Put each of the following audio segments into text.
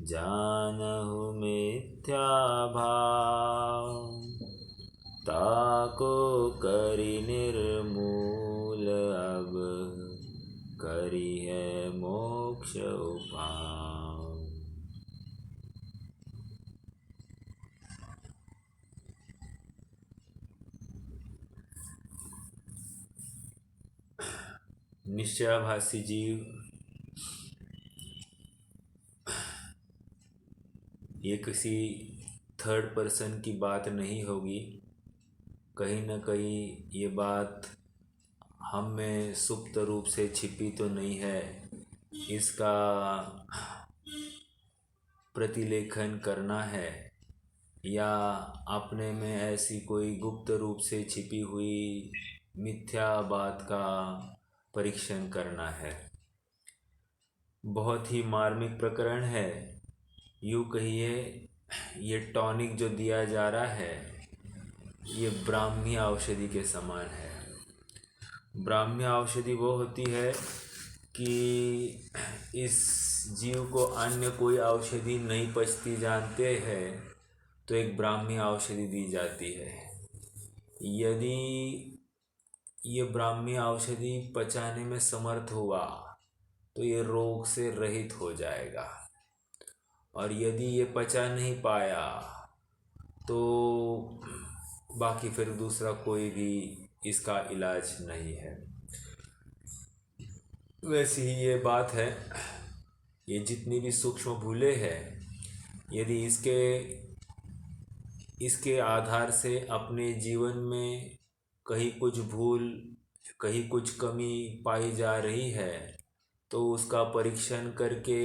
जानहु मिथ्या भाव। ताको करि निर्मूल अब, करि है मोक्ष उपाय। निश्चयाभासी जीव ये किसी थर्ड पर्सन की बात नहीं होगी। कहीं न कहीं ये बात हम में सुप्त रूप से छिपी तो नहीं है। इसका प्रतिलेखन करना है या अपने में ऐसी कोई गुप्त रूप से छिपी हुई मिथ्या बात का परीक्षण करना है। बहुत ही मार्मिक प्रकरण है। यूँ कहिए ये टॉनिक जो दिया जा रहा है ये ब्राह्मी औषधि के समान है। ब्राह्मी औषधि वो होती है कि इस जीव को अन्य कोई औषधि नहीं पचती जानते हैं तो एक ब्राह्मी औषधि दी जाती है। यदि ये ब्राह्मी औषधि पचाने में समर्थ हुआ तो ये रोग से रहित हो जाएगा, और यदि ये पचा नहीं पाया तो बाकी फिर दूसरा कोई भी इसका इलाज नहीं है। वैसी ही ये बात है। ये जितनी भी सूक्ष्म भूलें हैं, यदि इसके आधार से अपने जीवन में कहीं कुछ भूल, कहीं कुछ कमी पाई जा रही है तो उसका परीक्षण करके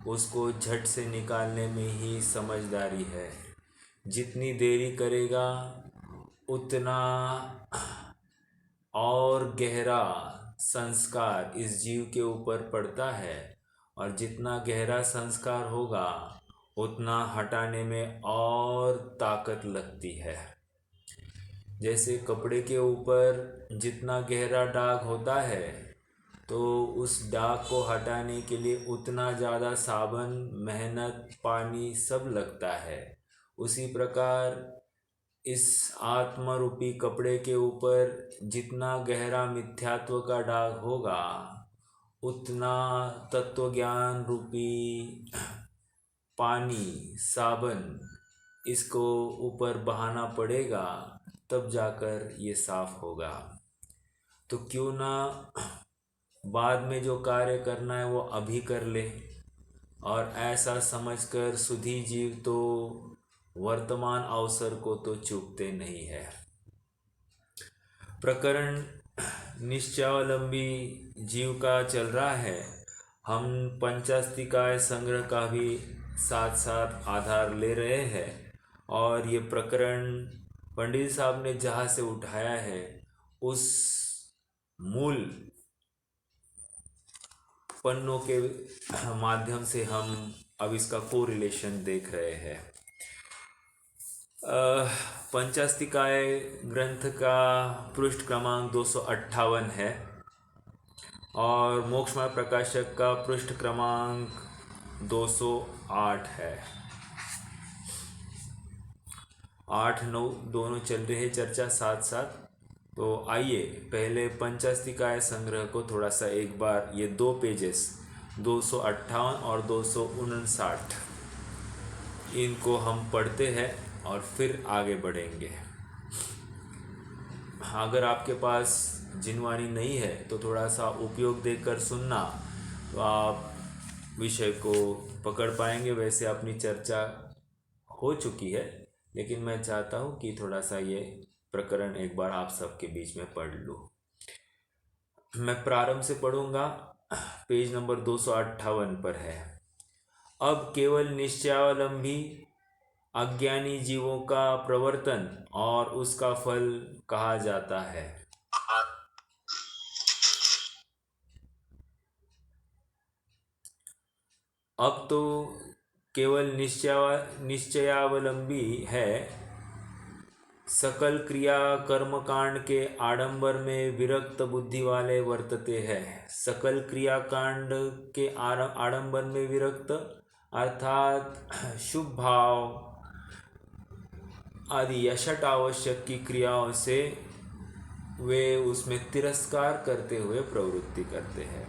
उसको झट से निकालने में ही समझदारी है। जितनी देरी करेगा उतना और गहरा संस्कार इस जीव के ऊपर पड़ता है, और जितना गहरा संस्कार होगा उतना हटाने में और ताकत लगती है। जैसे कपड़े के ऊपर जितना गहरा दाग होता है तो उस दाग को हटाने के लिए उतना ज़्यादा साबुन, मेहनत, पानी सब लगता है। उसी प्रकार इस आत्मरूपी कपड़े के ऊपर जितना गहरा मिथ्यात्व का दाग होगा उतना तत्वज्ञान रूपी पानी, साबन इसको ऊपर बहाना पड़ेगा, तब जाकर ये साफ होगा। तो क्यों ना बाद में जो कार्य करना है वो अभी कर ले, और ऐसा समझकर सुधी जीव तो वर्तमान अवसर को तो चूकते नहीं है। प्रकरण निश्चयावलंबी जीव का चल रहा है। हम पंचास्तिकाय संग्रह का भी साथ साथ आधार ले रहे हैं, और ये प्रकरण पंडित साहब ने जहाँ से उठाया है उस मूल पन्नों के माध्यम से हम अब इसका कोरिलेशन देख रहे हैं। पंचास्तिकाय ग्रंथ का पृष्ठ क्रमांक 258 है और मोक्षमार्ग प्रकाशक का पृष्ठ क्रमांक 208 है। 8-9 दोनों चल रही है चर्चा साथ साथ। तो आइए पहले पंचास्तिकाय संग्रह को थोड़ा सा एक बार, ये 2 पेजेस 258 और 259 इनको हम पढ़ते हैं और फिर आगे बढ़ेंगे। अगर आपके पास जिनवाणी नहीं है तो थोड़ा सा उपयोग देकर सुनना तो आप विषय को पकड़ पाएंगे। वैसे अपनी चर्चा हो चुकी है, लेकिन मैं चाहता हूँ कि थोड़ा सा ये प्रकरण एक बार आप सबके बीच में पढ़ लूँ। मैं प्रारंभ से पढ़ूंगा, पेज नंबर 258 पर है। अब केवल निश्चयावलंबी अज्ञानी जीवों का प्रवर्तन और उसका फल कहा जाता है। अब तो केवल निश्चयावलंबी है सकल क्रिया कर्मकांड के आडंबर में विरक्त बुद्धि वाले वर्तते हैं। सकल क्रिया कांड के आडंबर में विरक्त अर्थात शुभ भाव आदि यशट आवश्यक की क्रियाओं से वे उसमें तिरस्कार करते हुए प्रवृत्ति करते हैं।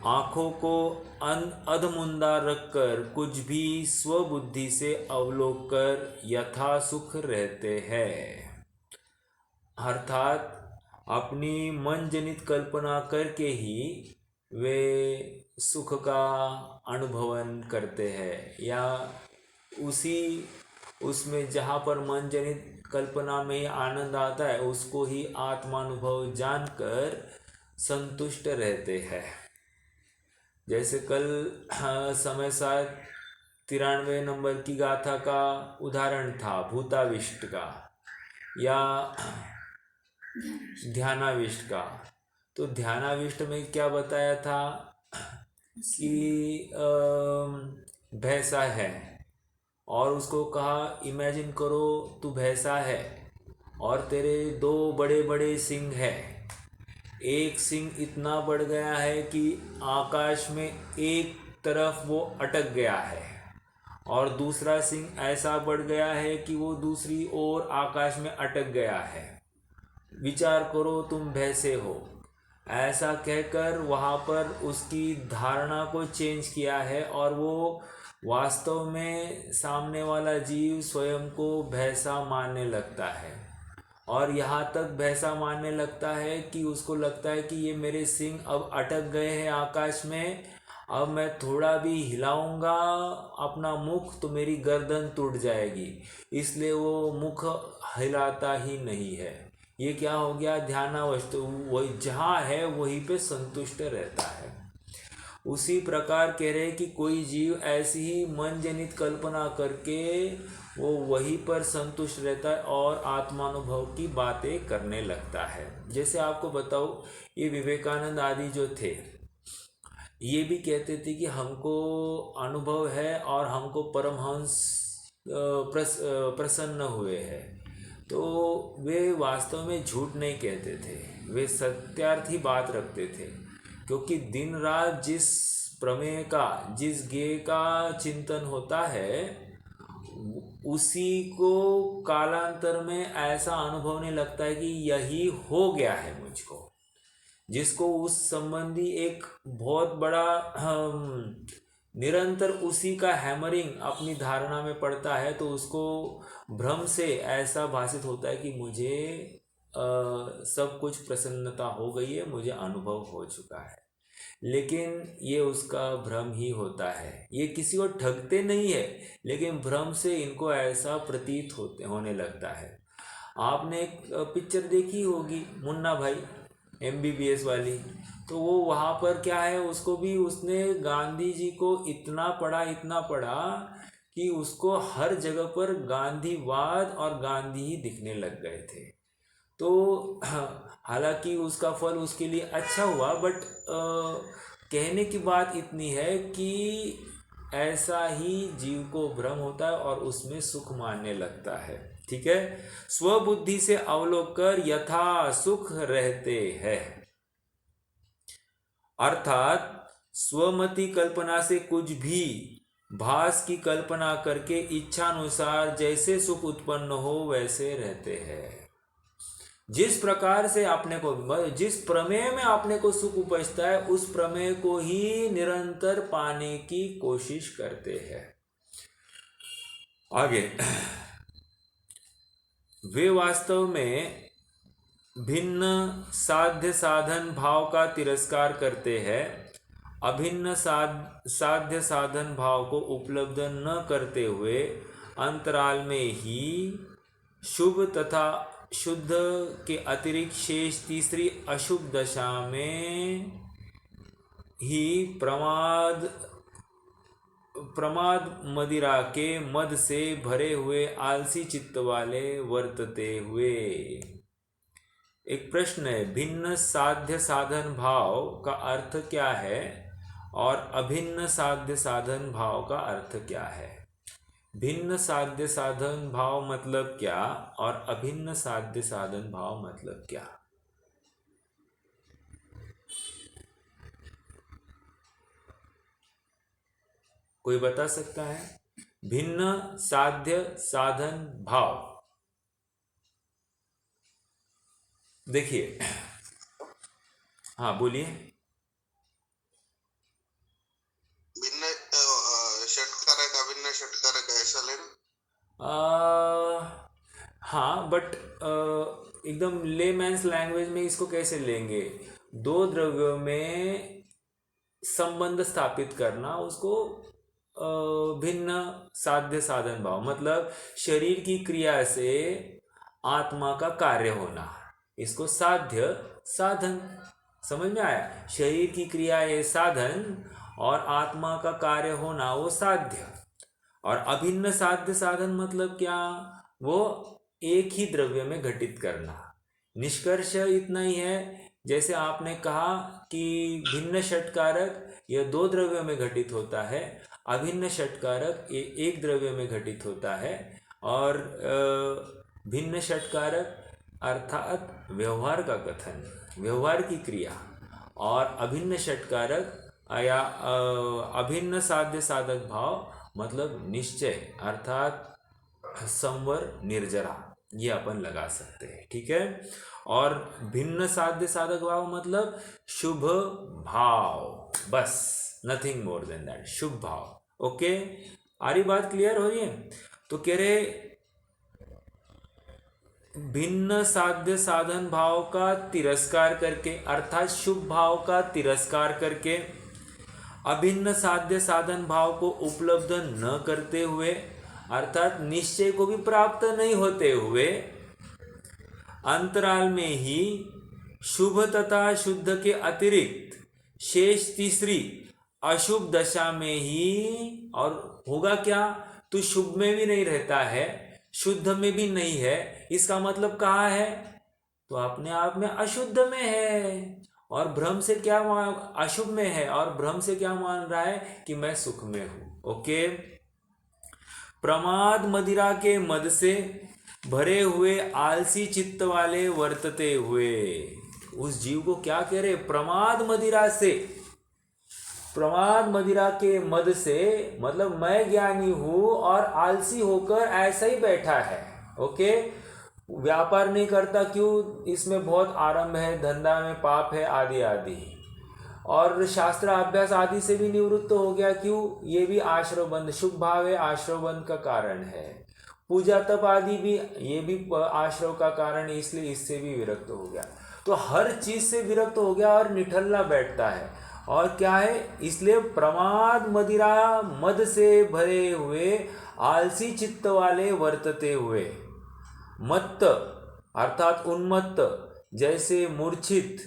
आँखों को अधमुंदा रखकर कुछ भी स्वबुद्धि से अवलोक कर यथा सुख रहते हैं, अर्थात अपनी मन जनित कल्पना करके ही वे सुख का अनुभवन करते हैं, या उसमें जहाँ पर मन जनित कल्पना में ही आनंद आता है उसको ही आत्मानुभव जानकर संतुष्ट रहते हैं। जैसे कल समय साथ 93 नंबर की गाथा का उदाहरण था भूताविष्ट का या ध्यानाविष्ट का। तो ध्यानाविष्ट में क्या बताया था कि भैंसा है और उसको कहा इमेजिन करो तू भैंसा है और तेरे 2 बड़े बड़े सिंग है। एक सिंह इतना बढ़ गया है कि आकाश में एक तरफ वो अटक गया है और दूसरा सिंह ऐसा बढ़ गया है कि वो दूसरी ओर आकाश में अटक गया है। विचार करो तुम भैंसे हो। ऐसा कहकर वहाँ पर उसकी धारणा को चेंज किया है और वो वास्तव में सामने वाला जीव स्वयं को भैंसा मानने लगता है और यहाँ तक भैंसा मानने लगता है कि उसको लगता है कि ये मेरे सिंग अब अटक गए हैं आकाश में, अब मैं थोड़ा भी हिलाऊंगा अपना मुख तो मेरी गर्दन टूट जाएगी, इसलिए वो मुख हिलाता ही नहीं है। ये क्या हो गया, ध्यानावस्थ, वही जहाँ है वहीं पे संतुष्ट रहता है। उसी प्रकार कह रहे कि कोई जीव ऐसी ही मन जनित कल्पना करके वो वहीं पर संतुष्ट रहता है और आत्मानुभव की बातें करने लगता है। जैसे आपको बताओ, ये विवेकानंद आदि जो थे ये भी कहते थे कि हमको अनुभव है और हमको परमहंस प्रसन्न हुए हैं। तो वे वास्तव में झूठ नहीं कहते थे, वे सत्यार्थी बात रखते थे, क्योंकि दिन रात जिस प्रमेय का, जिस ज्ञेय का चिंतन होता है उसी को कालांतर में ऐसा अनुभव होने लगता है कि यही हो गया है मुझको। जिसको उस संबंधी एक बहुत बड़ा निरंतर उसी का हैमरिंग अपनी धारणा में पड़ता है तो उसको भ्रम से ऐसा भासित होता है कि मुझे सब कुछ प्रसन्नता हो गई है, मुझे अनुभव हो चुका है। लेकिन ये उसका भ्रम ही होता है। ये किसी को ठगते नहीं है, लेकिन भ्रम से इनको ऐसा प्रतीत होने लगता है। आपने एक पिक्चर देखी होगी मुन्ना भाई, MBBS वाली, तो वो वहाँ पर क्या है, उसको भी उसने गांधी जी को इतना पढ़ा कि उसको हर जगह पर गांधीवाद और गांधी ही दिखने लग गए थे। तो हालांकि उसका फल उसके लिए अच्छा हुआ, बट कहने की बात इतनी है कि ऐसा ही जीव को भ्रम होता है और उसमें सुख मानने लगता है। ठीक है, स्वबुद्धि से अवलोक कर यथा सुख रहते हैं, अर्थात स्वमति कल्पना से कुछ भी भास की कल्पना करके इच्छानुसार जैसे सुख उत्पन्न हो वैसे रहते हैं। जिस प्रकार से आपने को, जिस प्रमेय में आपने को सुख उपजता है उस प्रमेय को ही निरंतर पाने की कोशिश करते हैं। आगे, वे वास्तव में भिन्न साध्य साधन भाव का तिरस्कार करते हैं। अभिन्न साध्य साधन भाव को उपलब्ध न करते हुए अंतराल में ही शुभ तथा शुद्ध के अतिरिक्त शेष तीसरी अशुभ दशा में ही प्रमाद मदिरा के मद से भरे हुए आलसी चित्त वाले वर्तते हुए। एक प्रश्न है, भिन्न साध्य साधन भाव का अर्थ क्या है और अभिन्न साध्य साधन भाव का अर्थ क्या है? भिन्न साध्य साधन भाव मतलब क्या और अभिन्न साध्य साधन भाव मतलब क्या? कोई बता सकता है? भिन्न साध्य साधन भाव, देखिए, हाँ बोलिए। भिन्न षटकारक अभिन्न षटकारक ऐसा लेना। हाँ बट एकदम लेमैन्स लैंग्वेज में इसको कैसे लेंगे? दो द्रव्यों में संबंध स्थापित करना, उसको भिन्न साध्य साधन भाव मतलब शरीर की क्रिया से आत्मा का कार्य होना, इसको साध्य साधन, समझ में आया? शरीर की क्रिया ये साधन और आत्मा का कार्य होना वो साध्य। और अभिन्न साध्य साधन मतलब क्या? वो एक ही द्रव्य में घटित करना। निष्कर्ष इतना ही है, जैसे आपने कहा कि भिन्न षटकारक यह दो द्रव्यों में घटित होता है, अभिन्न षटकारक ये एक द्रव्य में घटित होता है। और भिन्न षटकारक अर्थात व्यवहार का कथन, व्यवहार की क्रिया, और अभिन्न षटकारक या अभिन्न साध्य साधक भाव मतलब निश्चय अर्थात संवर निर्जरा, ये अपन लगा सकते हैं, ठीक है। और भिन्न साध्य साधक भाव मतलब शुभ भाव, बस, नथिंग मोर देन दैट, शुभ भाव। ओके, आरी बात क्लियर हो रही है? तो कह रहे भिन्न साध्य साधन भाव का तिरस्कार करके अर्थात शुभ भाव का तिरस्कार करके, अभिन्न साध्य साधन भाव को उपलब्ध न करते हुए अर्थात निश्चय को भी प्राप्त नहीं होते हुए, अंतराल में ही शुभ तथा शुद्ध के अतिरिक्त शेष तीसरी अशुभ दशा में ही, और होगा क्या? तो शुभ में भी नहीं रहता है, शुद्ध में भी नहीं है, इसका मतलब कहाँ है? तो अपने आप में अशुद्ध में है। और भ्रम से क्या अशुभ में है और भ्रम से क्या मान रहा है कि मैं सुख में हूं। ओके, प्रमाद मदिरा के मद से भरे हुए आलसी चित्त वाले वर्तते हुए, उस जीव को क्या कह रहे? प्रमाद मदिरा से, प्रमाद मदिरा के मद से मतलब मैं ज्ञानी हूं और आलसी होकर ऐसा ही बैठा है। ओके, व्यापार नहीं करता, क्यों? इसमें बहुत आरंभ है, धंधा में पाप है, आदि आदि, और शास्त्र अभ्यास आदि से भी निवृत्त हो गया, क्यों? ये भी आश्रवबंध, शुभ भाव है, आश्रवबंध का कारण है। पूजा तप आदि भी, ये भी आश्रव का कारण है, इसलिए इससे भी विरक्त हो गया। तो हर चीज से विरक्त हो गया और निठल्ला बैठता है। और क्या है? इसलिए प्रमाद मदिरा मद से भरे हुए आलसी चित्त वाले वर्तते हुए, मत्त अर्थात उन्मत्त, जैसे मूर्छित,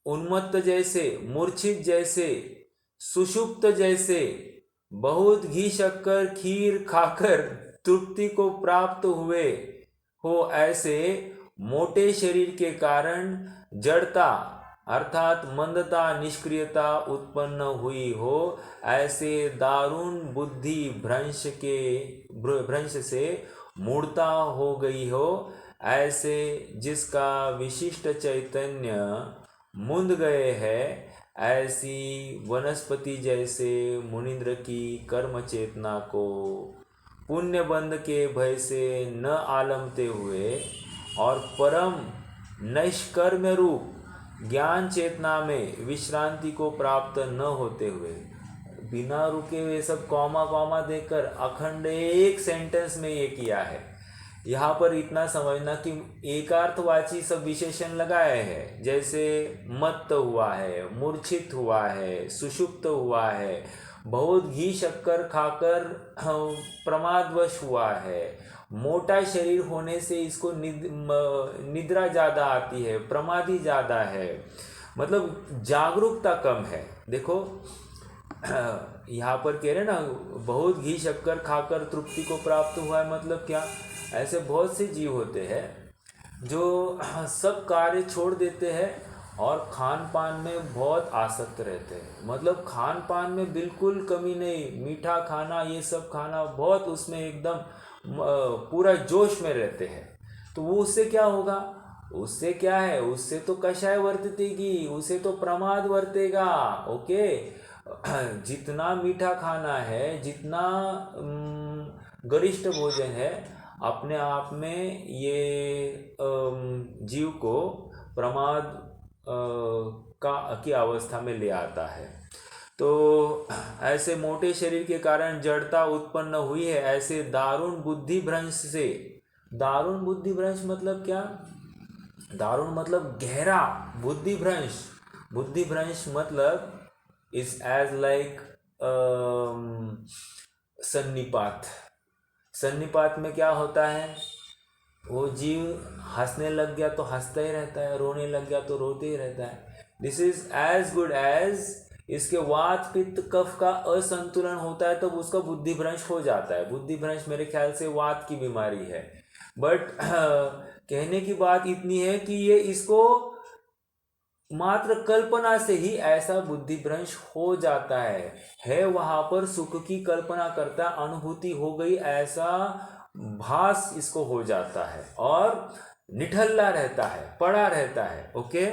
उन्मत्त जैसे, मूर्छित जैसे, सुषुप्त जैसे, बहुत घी शक्कर खीर खाकर तृप्ति को प्राप्त हुए हो, ऐसे मोटे शरीर के कारण जड़ता अर्थात मंदता निष्क्रियता उत्पन्न हुई हो, ऐसे दारुण बुद्धि भ्रंश से मूर्ता हो गई हो, ऐसे जिसका विशिष्ट चैतन्य मुंद गए हैं, ऐसी वनस्पति जैसे मुनिंद्र की कर्म चेतना को पुण्य बंध के भय से न आलमते हुए और परम नैष्कर्म रूप ज्ञान चेतना में विश्रांति को प्राप्त न होते हुए, बिना रुके हुए सब कॉमा कॉमा देकर अखंड एक सेंटेंस में ये किया है। यहाँ पर इतना समझना कि एकार्थवाची सब विशेषण लगाए हैं, जैसे मत्त हुआ है, मूर्छित हुआ है, सुषुप्त हुआ है, बहुत घी शक्कर खाकर प्रमादवश हुआ है, मोटा शरीर होने से इसको निद्रा ज़्यादा आती है, प्रमादी ज़्यादा है, मतलब जागरूकता कम है। देखो यहाँ पर कह रहे ना, बहुत घी शक्कर खाकर तृप्ति को प्राप्त हुआ है, मतलब क्या? ऐसे बहुत से जीव होते हैं जो सब कार्य छोड़ देते हैं और खान पान में बहुत आसक्त रहते हैं, मतलब खान पान में बिल्कुल कमी नहीं, मीठा खाना ये सब खाना बहुत, उसमें एकदम पूरा जोश में रहते हैं। तो वो उससे क्या होगा, उससे क्या है, उससे तो कषाय वर्तेगी, उसे तो प्रमाद वर्तेगा। ओके, जितना मीठा खाना है, जितना गरिष्ठ भोजन है, अपने आप में ये जीव को प्रमाद की अवस्था में ले आता है। तो ऐसे मोटे शरीर के कारण जड़ता उत्पन्न हुई है, ऐसे दारुण बुद्धि भ्रंश से। दारुण बुद्धि भ्रंश मतलब क्या, दारुण मतलब गहरा, बुद्धि भ्रंश, बुद्धि भ्रंश मतलब इज एज लाइक सन्निपात। सन्निपात में क्या होता है, वो जीव हंसने लग गया तो हंसता ही रहता है, रोने लग गया तो रोते ही रहता है। This is as good as इसके वात पित्त कफ का असंतुलन होता है, तब उसका बुद्धि भ्रंश हो जाता है। बुद्धि भ्रंश मेरे ख्याल से वात की बीमारी है, बट कहने की बात इतनी है कि ये इसको मात्र कल्पना से ही ऐसा बुद्धि भ्रंश हो जाता है वहां पर सुख की कल्पना करता, अनुभूति हो गई ऐसा भास इसको हो जाता है, और निठल्ला रहता है, पड़ा रहता है। ओके,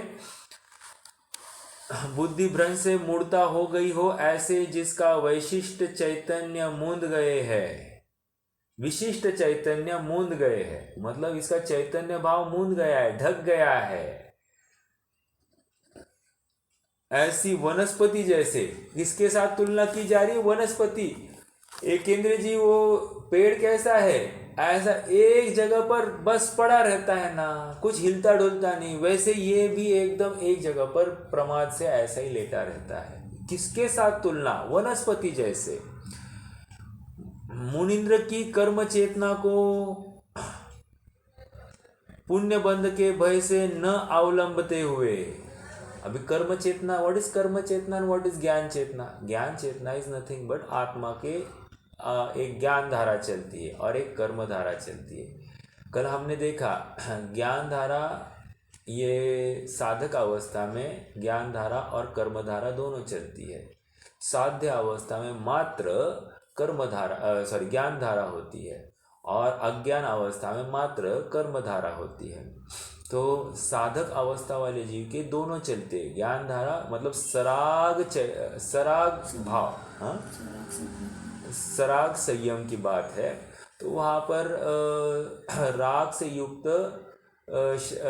बुद्धि भ्रंश से मूर्ता हो गई हो, ऐसे जिसका वैशिष्ट चैतन्य मूंद गए है। विशिष्ट चैतन्य मूंद गए है मतलब इसका चैतन्य भाव मूंद गया है, ढक गया है। ऐसी वनस्पति जैसे, किसके साथ तुलना की जा रही है, वनस्पति। एक केंद्र जी, वो पेड़ कैसा है, ऐसा एक जगह पर बस पड़ा रहता है ना, कुछ हिलता डुलता नहीं, वैसे ये भी एकदम एक जगह पर प्रमाद से ऐसा ही लेटा रहता है। किसके साथ तुलना, वनस्पति जैसे। मुनिंद्र की कर्म चेतना को पुण्य बंध के भय से न अवलंबते हुए, अभी कर्म चेतना, व्हाट इज कर्म चेतना एंड व्हाट इज ज्ञान चेतना। ज्ञान चेतना इज नथिंग बट आत्मा के एक ज्ञान धारा चलती है और एक कर्म धारा चलती है। कल हमने देखा ज्ञान धारा, ये साधक अवस्था में ज्ञान धारा और कर्म धारा दोनों चलती है। साध्य अवस्था में मात्र कर्म धारा ज्ञान धारा होती है, और अज्ञान अवस्था में मात्र कर्म धारा होती है। तो साधक अवस्था वाले जीव के दोनों चलते हैं। ज्ञान धारा मतलब सराग भाव, हाँ, सराग संयम की बात है। तो वहाँ पर राग से युक्त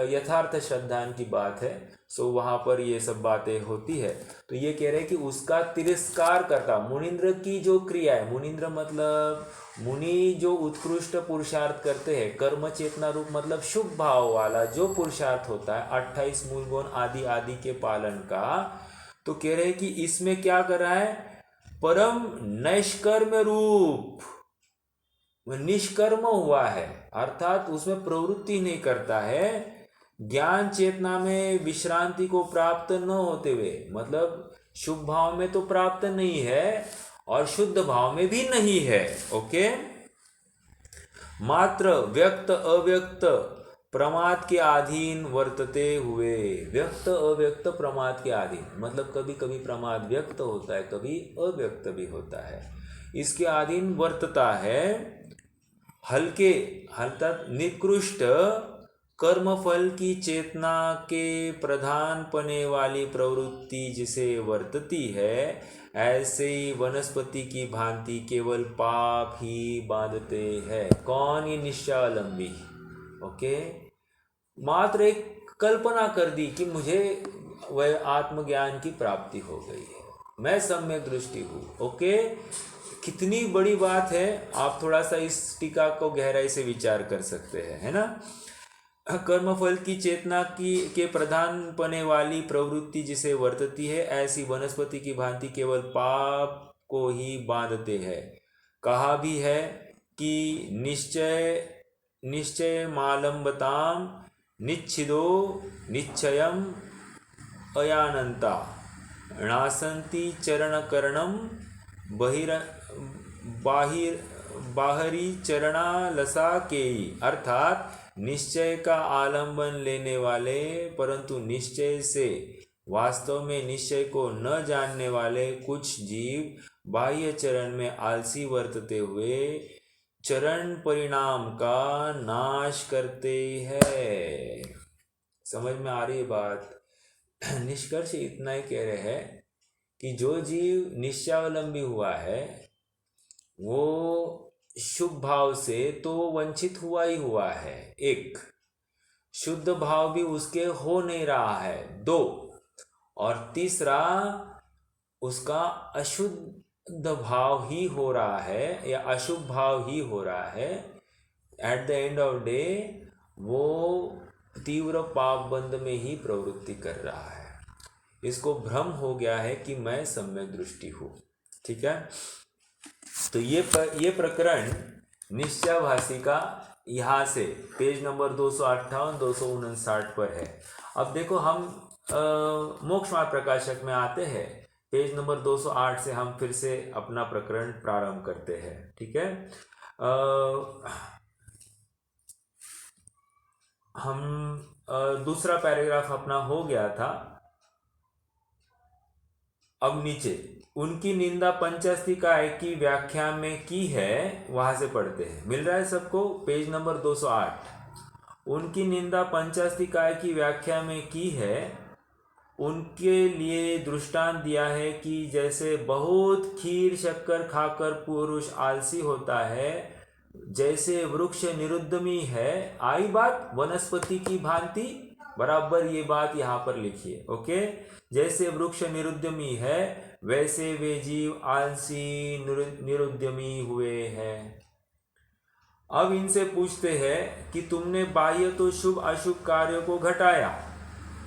यथार्थ श्रद्धान की बात है। सो वहाँ पर ये सब बातें होती है। तो ये कह रहे हैं कि उसका तिरस्कार करता, मुनिंद्र की जो क्रिया है, मुनिंद्र मतलब मुनि जो उत्कृष्ट पुरुषार्थ करते हैं, कर्म चेतना रूप मतलब शुभ भाव वाला जो पुरुषार्थ होता है 28 मूल गुण आदि आदि के पालन का। तो कह रहे हैं कि इसमें क्या कर रहा है, परम नैष्कर्म रूप, निष्कर्म हुआ है, अर्थात उसमें प्रवृत्ति नहीं करता है। ज्ञान चेतना में विश्रांति को प्राप्त न होते हुए, मतलब शुभ भाव में तो प्राप्त नहीं है और शुद्ध भाव में भी नहीं है। ओके, मात्र व्यक्त अव्यक्त प्रमाद के अधीन वर्तते हुए, व्यक्त अव्यक्त प्रमाद के अधीन मतलब कभी कभी प्रमाद व्यक्त होता है, कभी अव्यक्त भी होता है, इसके अधीन वर्तता है। हल्के अर्थात निकृष्ट कर्मफल की चेतना के प्रधान पने वाली प्रवृत्ति जिसे वर्तती है, ऐसे ही वनस्पति की भांति केवल पाप ही बांधते हैं। कौन, ये निश्चयावलंबी। ओके, मात्र एक कल्पना कर दी कि मुझे वह आत्मज्ञान की प्राप्ति हो गई है, मैं सम्यक दृष्टि हूँ। ओके, कितनी बड़ी बात है, आप थोड़ा सा इस टीका को गहराई से विचार कर सकते हैं, है ना। कर्मफल की चेतना की के प्रधान पने वाली प्रवृत्ति जिसे वर्तती है, ऐसी वनस्पति की भांति केवल पाप को ही बांधते हैं। कहा भी है कि निश्चय मालंबताम निच्छिदो निश्चयम अयानंता नासंति चरणकरणम बाहरी चरणालसा केयी, अर्थात निश्चय का आलंबन लेने वाले परंतु निश्चय से वास्तव में निश्चय को न जानने वाले कुछ जीव बाह्य चरण में आलसी वर्तते हुए चरण परिणाम का नाश करते हैं। समझ में आ रही है बात? निष्कर्ष इतना ही कह रहे हैं कि जो जीव निश्चयावलंबी हुआ है वो शुभ भाव से तो वंचित हुआ ही हुआ है, एक शुद्ध भाव भी उसके हो नहीं रहा है, दो, और तीसरा उसका अशुद्ध भाव ही हो रहा है या अशुभ भाव ही हो रहा है। At the end of day वो तीव्र पाप बंध में ही प्रवृत्ति कर रहा है। इसको भ्रम हो गया है कि मैं सम्यक दृष्टि हूँ। ठीक है, तो ये प्रकरण निश्चयाभासी का यहाँ से पेज नंबर 258-259 पर है। अब देखो हम मोक्ष मार्ग प्रकाशक में आते हैं, पेज नंबर 208 से हम फिर से अपना प्रकरण प्रारंभ करते हैं। ठीक है, हम दूसरा पैराग्राफ अपना हो गया था। अब नीचे उनकी निंदा पंचस्तिकाय की व्याख्या में की है, वहां से पढ़ते हैं। मिल रहा है सबको? Page number 208। उनकी निंदा पंचस्तिकाय की व्याख्या में की है, उनके लिए दृष्टांत दिया है कि जैसे बहुत खीर शक्कर खाकर पुरुष आलसी होता है, जैसे वृक्ष निरुद्यमी है। आई बात? वनस्पति की भांति, बराबर ये बात यहाँ पर लिखिए। ओके, जैसे वृक्ष निरुद्यमी है वैसे वे जीव आलसी निरुद्यमी हुए हैं। अब इनसे पूछते हैं कि तुमने बाह्य तो शुभ अशुभ कार्यों को घटाया।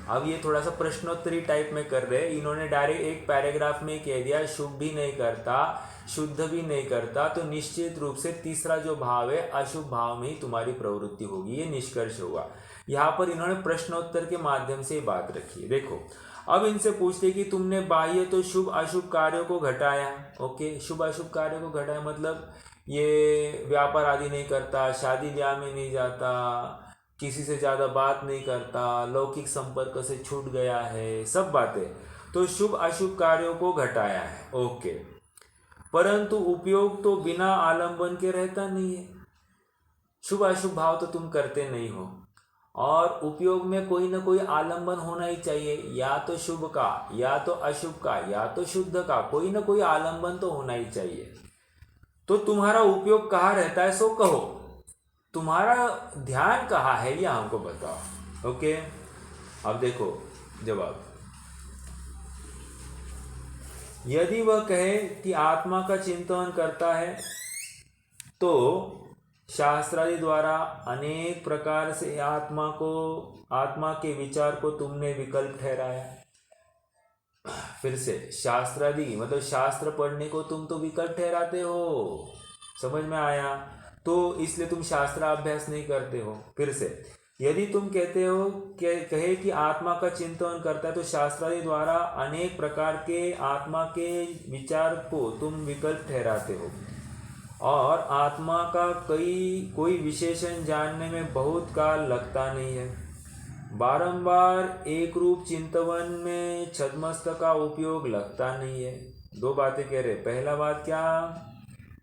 अब ये थोड़ा सा प्रश्नोत्तरी टाइप में कर रहे हैं। इन्होंने डायरेक्ट एक पैराग्राफ में कह दिया शुभ भी नहीं करता, शुद्ध भी नहीं करता, तो निश्चित रूप से तीसरा जो भाव है अशुभ भाव में ही तुम्हारी प्रवृत्ति होगी, ये निष्कर्ष हुआ। यहाँ पर इन्होंने प्रश्नोत्तर के माध्यम से बात रखी है। देखो, अब इनसे पूछते कि तुमने बाह्य तो शुभ अशुभ कार्यों को घटाया। ओके, शुभ अशुभ कार्यों को घटाया मतलब ये व्यापार आदि नहीं करता, शादी ब्याह में नहीं जाता, किसी से ज़्यादा बात नहीं करता, लौकिक संपर्क से छूट गया है, सब बातें, तो शुभ अशुभ कार्यों को घटाया है। ओके, परंतु उपयोग तो बिना आलंबन के रहता नहीं है। शुभ अशुभ भाव तो तुम करते नहीं हो, और उपयोग में कोई ना कोई आलंबन होना ही चाहिए, या तो शुभ का, या तो अशुभ का, या तो शुद्ध का, कोई ना कोई आलंबन तो होना ही चाहिए। तो तुम्हारा उपयोग कहाँ रहता है सो कहो, तुम्हारा ध्यान कहाँ है ये हमको बताओ। ओके, अब देखो जवाब। यदि वह कहे कि आत्मा का चिंतन करता है तो शास्त्रादि द्वारा अनेक प्रकार से आत्मा के विचार को तुमने विकल्प ठहराया। फिर से शास्त्रादि मतलब शास्त्र पढ़ने को तुम तो विकल्प ठहराते हो, समझ में आया? तो इसलिए तुम शास्त्राभ्यास नहीं करते हो। फिर से यदि तुम कहते हो कहे कि आत्मा का चिंतन करता है तो शास्त्रादि द्वारा अनेक प्रकार के आत्मा के विचार को तुम विकल्प ठहराते हो, और आत्मा का कोई विशेषण जानने में बहुत काल लगता नहीं है। बारंबार एक रूप चिंतवन में छद्मस्त का उपयोग लगता नहीं है। दो बातें कह रहे। पहला बात क्या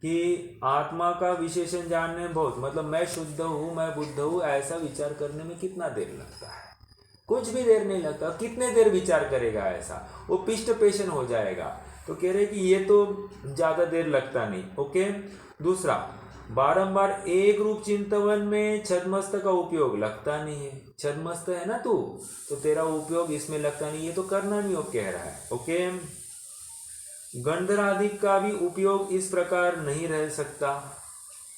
कि आत्मा का विशेषण जानने में बहुत, मतलब मैं शुद्ध हूँ, मैं बुद्ध हूँ, ऐसा विचार करने में कितना देर लगता है? कुछ भी देर नहीं लगता। कितने देर विचार करेगा ऐसा? वो पिष्ट पेशन हो जाएगा। तो कह रहे कि ये तो ज़्यादा देर लगता नहीं। ओके, दूसरा, बारंबार एक रूप चिंतवन में छद्मस्त का उपयोग लगता नहीं है। छद्मस्त है ना तू, तो तेरा उपयोग इसमें लगता नहीं, ये तो करना नहीं हो कह रहा है। ओके, गंधराधिक का भी उपयोग इस प्रकार नहीं रह सकता।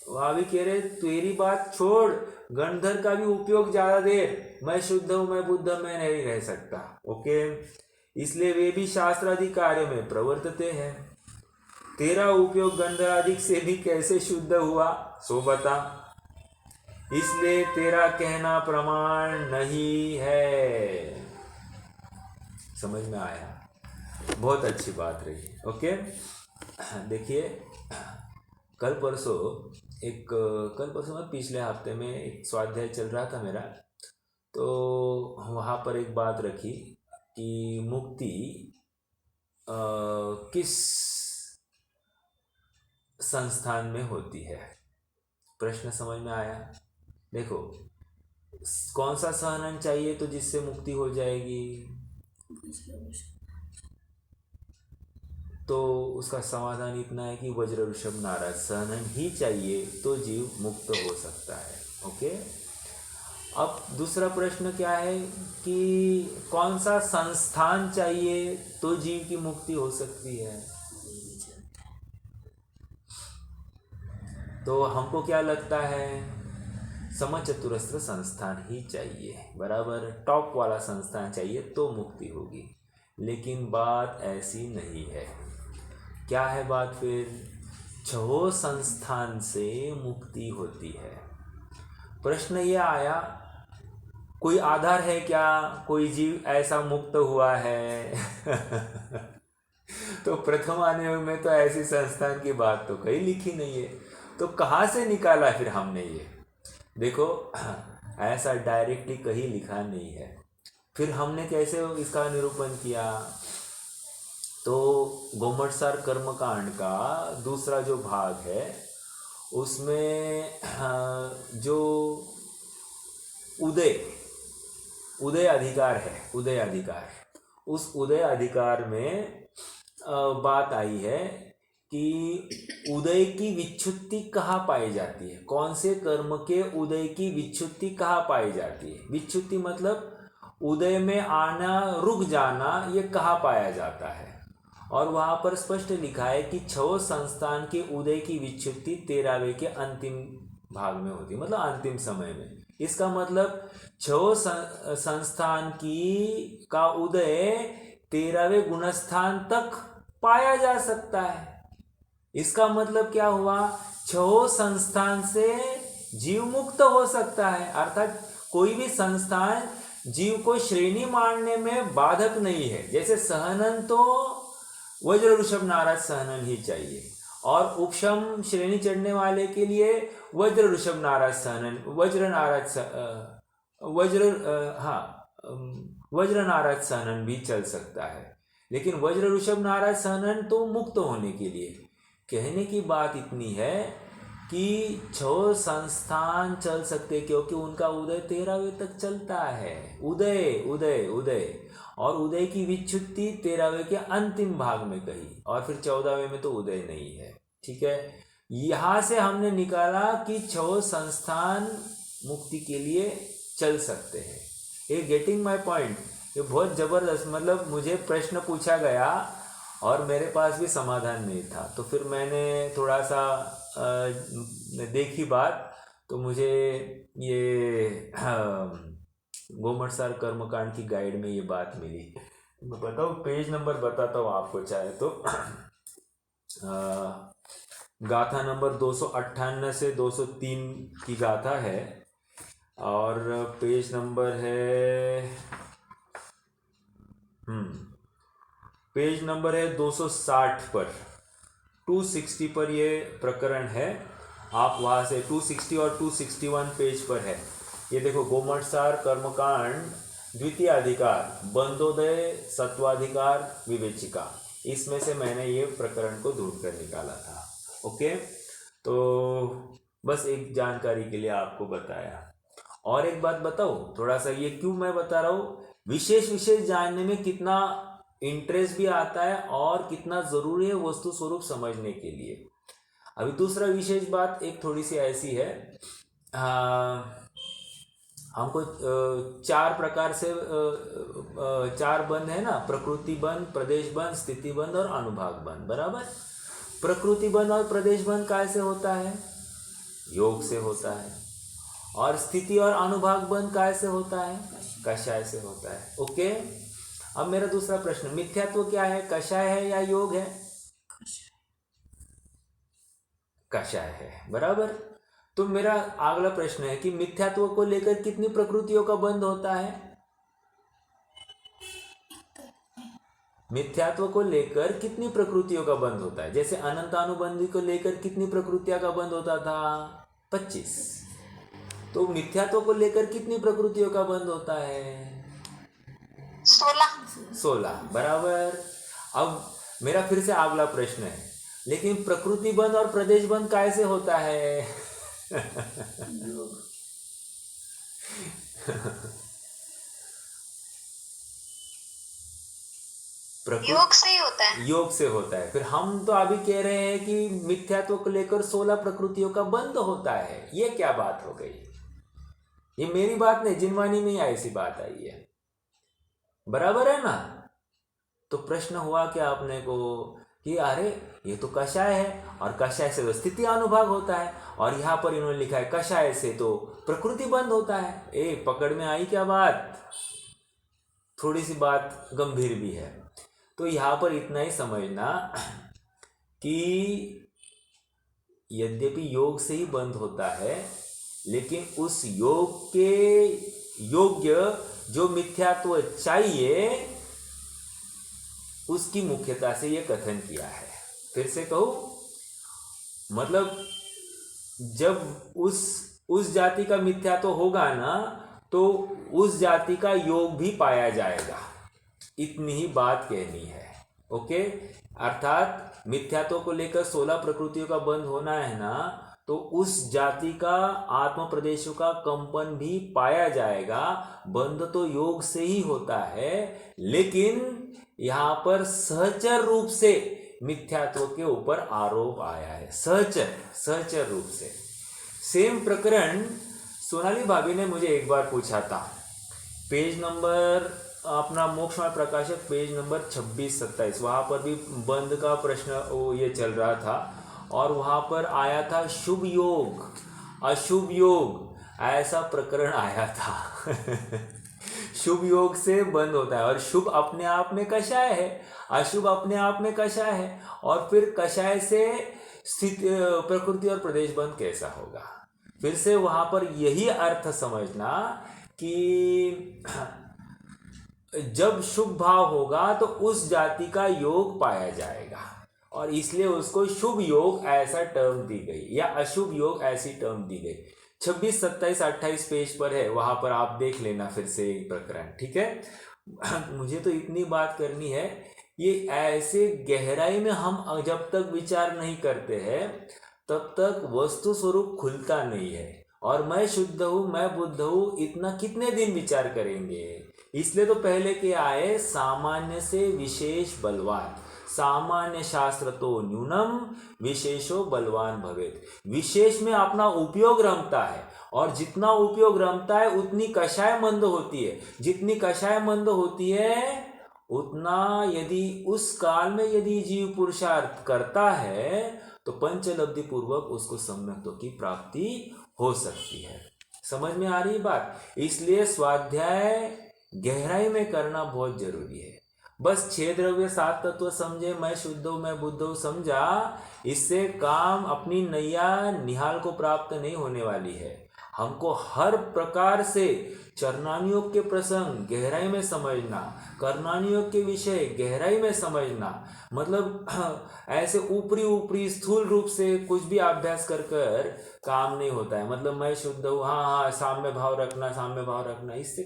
वहाँ भी कह रहे तेरी बात छोड़, गंधर का भी उपयोग ज्यादा देर मैं शुद्ध हूँ, मैं बुद्ध, मैं नहीं रह सकता। ओके, इसलिए वे भी शास्त्रादि कार्य में प्रवर्तते हैं। तेरा उपयोग गंधराधिक से भी कैसे शुद्ध हुआ सो बता, इसलिए तेरा कहना प्रमाण नहीं है। समझ में आया? बहुत अच्छी बात रही। ओके, देखिए कल परसों में पिछले हफ्ते में एक स्वाध्याय चल रहा था मेरा, तो वहाँ पर एक बात रखी कि मुक्ति किस संस्थान में होती है। प्रश्न समझ में आया? देखो, कौन सा सहनन चाहिए तो जिससे मुक्ति हो जाएगी, तो उसका समाधान इतना है कि वज्र ऋषभ नारद सहनन ही चाहिए तो जीव मुक्त हो सकता है। ओके, अब दूसरा प्रश्न क्या है कि कौन सा संस्थान चाहिए तो जीव की मुक्ति हो सकती है। तो हमको क्या लगता है, समचतुरस्र संस्थान ही चाहिए, बराबर, टॉप वाला संस्थान चाहिए तो मुक्ति होगी। लेकिन बात ऐसी नहीं है। क्या है बात फिर? छह संस्थान से मुक्ति होती है। प्रश्न ये आया, कोई आधार है क्या, कोई जीव ऐसा मुक्त हुआ है? तो प्रथम अनुयोग में तो ऐसी संस्थान की बात तो कहीं लिखी नहीं है, तो कहाँ से निकाला फिर हमने ये? देखो, ऐसा डायरेक्टली कहीं लिखा नहीं है। फिर हमने कैसे इसका निरूपण किया? तो गोमटसार कर्मकांड का दूसरा जो भाग है उसमें जो उदय अधिकार है, उदय अधिकार, उस उदय अधिकार में बात आई है कि उदय की विच्छुत्ति कहाँ पाई जाती है, कौन से कर्म के उदय की विच्छुत्ति कहाँ पाई जाती है। विच्छुत्ति मतलब उदय में आना, रुक जाना, ये कहाँ पाया जाता है। और वहाँ पर स्पष्ट लिखा है कि छह संस्थान के उदय की विच्छुत्ति 13वें के अंतिम भाग में होती है, मतलब अंतिम समय में। इसका मतलब छह संस्थान की का उदय 13वें गुणस्थान तक पाया जा सकता है। इसका मतलब क्या हुआ, छह संस्थान से जीव मुक्त हो सकता है, अर्थात कोई भी संस्थान जीव को श्रेणी मानने में बाधक नहीं है। जैसे सहनन तो वज्र ऋषभ नारद सहनन ही चाहिए, और उपशम श्रेणी चढ़ने वाले के लिए वज्र ऋषभ नारद सहनन, वज्र नारद सहनन भी चल सकता है। लेकिन वज्र ऋषभ नारद सहनन तो मुक्त होने के लिए। कहने की बात इतनी है कि छह संस्थान चल सकते, क्योंकि उनका उदय 13वें तक चलता है। उदय उदय उदय, और उदय की विच्छुत्ति 13वें के अंतिम भाग में कही, और फिर 14वें में तो उदय नहीं है। ठीक है, यहां से हमने निकाला कि छह संस्थान मुक्ति के लिए चल सकते हैं। ये गेटिंग माय पॉइंट? ये बहुत जबरदस्त, मतलब मुझे प्रश्न पूछा गया और मेरे पास भी समाधान नहीं था, तो फिर मैंने थोड़ा सा देखी बात, तो मुझे ये गोमटसार कर्मकांड की गाइड में ये बात मिली। मैं बताऊँ, पेज नंबर बताता हूँ आपको चाहे तो। गाथा नंबर 258 से 203 की गाथा है, और पेज नंबर है पेज नंबर है 260 पर, 260 पर ये प्रकरण है। आप वहाँ से 260 और 261 पेज पर है। ये देखो, गोमटसार कर्मकांड द्वितीय अधिकार, बंदोदय सत्वाधिकार विवेचिका, इसमें से मैंने ये प्रकरण को ढूंढ कर निकाला था। ओके, तो बस एक जानकारी के लिए आपको बताया। और एक बात बताऊँ थोड़ा सा, ये क्यों मैं बता रहा हूँ, विशेष जानने में कितना इंटरेस्ट भी आता है और कितना जरूरी है वस्तु स्वरूप समझने के लिए। अभी दूसरा विशेष बात एक थोड़ी सी ऐसी है, हमको चार प्रकार से चार बंध है ना, प्रकृति बंध, प्रदेश बंध, स्थिति बंध और अनुभाग बंध, बराबर। प्रकृति बंध और प्रदेश बंध कैसे होता है? योग से होता है। और स्थिति और अनुभाग बंध कैसे होता है? कषाय से होता है। ओके, अब मेरा दूसरा प्रश्न, मिथ्यात्व क्या है, कषाय है या योग है? कषाय है, बराबर। तो मेरा अगला प्रश्न है कि मिथ्यात्व को लेकर कितनी प्रकृतियों का बंध होता है? मिथ्यात्व को लेकर कितनी प्रकृतियों का बंध होता है? जैसे अनंतानुबंधी को लेकर कितनी प्रकृतियां का बंध होता था? 25। तो मिथ्यात्व को लेकर कितनी प्रकृतियों का बंध होता है? 16 बराबर। अब मेरा फिर से अगला प्रश्न है, लेकिन प्रकृति बंध और प्रदेश बंध कैसे होता है? योग से ही होता है। योग से होता है। फिर हम तो अभी कह रहे हैं कि मिथ्यात्व को लेकर 16 प्रकृतियों का बंध होता है। ये क्या बात हो गई? ये मेरी बात नहीं, जिनवानी में ही ऐसी बात आई है, बराबर है ना? तो प्रश्न हुआ क्या आपने को कि अरे ये तो कषाय है, और कषाय से तो स्थिति अनुभाग होता है, और यहाँ पर इन्होंने लिखा है कषाय से तो प्रकृति बंध होता है। पकड़ में आई क्या बात? थोड़ी सी बात गंभीर भी है। तो यहाँ पर इतना ही समझना कि यद्यपि योग से ही बंध होता है, लेकिन उस योग के योग्य जो मिथ्यात्व चाहिए उसकी मुख्यता से यह कथन किया है। फिर से कहूं, मतलब जब उस जाति का मिथ्यात्व होगा ना, तो उस जाति का योग भी पाया जाएगा। इतनी ही बात कहनी है। ओके, अर्थात मिथ्यात्व को लेकर 16 प्रकृतियों का बंध होना है ना, तो उस जाति का आत्म प्रदेशों का कंपन भी पाया जाएगा। बंध तो योग से ही होता है, लेकिन यहाँ पर सहचर रूप से मिथ्यात्व के ऊपर आरोप आया है। सहचर रूप से। सेम प्रकरण सोनाली भाभी ने मुझे एक बार पूछा था। पेज नंबर अपना मोक्षमय प्रकाशक पेज नंबर 26-27, वहाँ पर भी बंध का प्रश्न ये चल रहा था, और वहाँ पर आया था शुभ योग अशुभ योग, ऐसा प्रकरण आया था। शुभ योग से बंद होता है, और शुभ अपने आप में कषाय है, अशुभ अपने आप में कषाय है, और फिर कषाय से स्थिति प्रकृति और प्रदेश बंद कैसा होगा? फिर से वहाँ पर यही अर्थ समझना कि जब शुभ भाव होगा तो उस जाति का योग पाया जाएगा, और इसलिए उसको शुभ योग ऐसा टर्म दी गई, या अशुभ योग ऐसी टर्म दी गई। 26, 27, 28 पेज पर है, वहां पर आप देख लेना फिर से एक प्रकरण। ठीक है, मुझे तो इतनी बात करनी है, ये ऐसे गहराई में हम जब तक विचार नहीं करते हैं तब तक वस्तु स्वरूप खुलता नहीं है। और मैं शुद्ध हूँ, मैं बुद्ध हूँ, इतना कितने दिन विचार करेंगे? इसलिए तो पहले के आए सामान्य से विशेष बलवान, सामान्य शास्त्र तो न्यूनम विशेषो बलवान भवेत। विशेष में अपना उपयोग रमता है, और जितना उपयोग रमता है उतनी कषाय मंद होती है। जितनी कषाय मंद होती है उतना यदि उस काल में यदि जीव पुरुषार्थ करता है तो पंचलब्धि पूर्वक उसको सम्यक्त्व की प्राप्ति हो सकती है। समझ में आ रही बात? इसलिए स्वाध्याय गहराई में करना बहुत जरूरी है। बस 6 द्रव्य 7 तत्व समझे, मैं शुद्ध हूं, मैं बुद्ध हूं समझा, इससे काम अपनी नैया निहाल को प्राप्त नहीं होने वाली है। हमको हर प्रकार से चरणानुयोग के प्रसंग गहराई में समझना, कर्णानुयोग के विषय गहराई में समझना, मतलब ऐसे ऊपरी स्थूल रूप से कुछ भी अभ्यास कर काम नहीं होता है। मतलब मैं शुद्ध हूँ, हाँ साम्य भाव रखना, इससे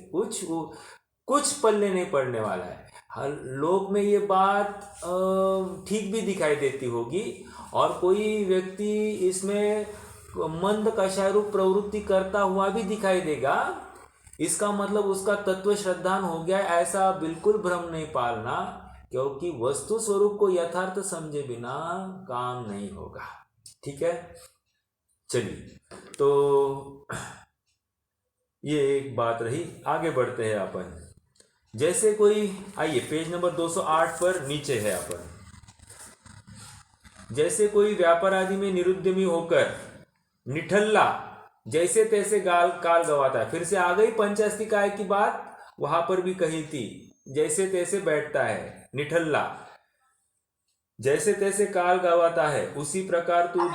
कुछ पल्ले नहीं पड़ने वाला है। हर लोक में ये बात ठीक भी दिखाई देती होगी, और कोई व्यक्ति इसमें मंद कषाय रूप प्रवृत्ति करता हुआ भी दिखाई देगा। इसका मतलब उसका तत्व श्रद्धान हो गया, ऐसा बिल्कुल भ्रम नहीं पालना, क्योंकि वस्तु स्वरूप को यथार्थ समझे बिना काम नहीं होगा। ठीक है, चलिए, तो ये एक बात रही। आगे बढ़ते हैं अपन। जैसे कोई, आइए पेज नंबर 208 पर नीचे है अपन। जैसे कोई व्यापार आदि में निरुद्यमी होकर निठल्ला जैसे तैसे काल गवाता है। फिर से आ गई पंचास्तिकाय की बात, वहां पर भी कही थी, जैसे तैसे बैठता है निठल्ला, जैसे तैसे काल गवाता है, उसी प्रकार तू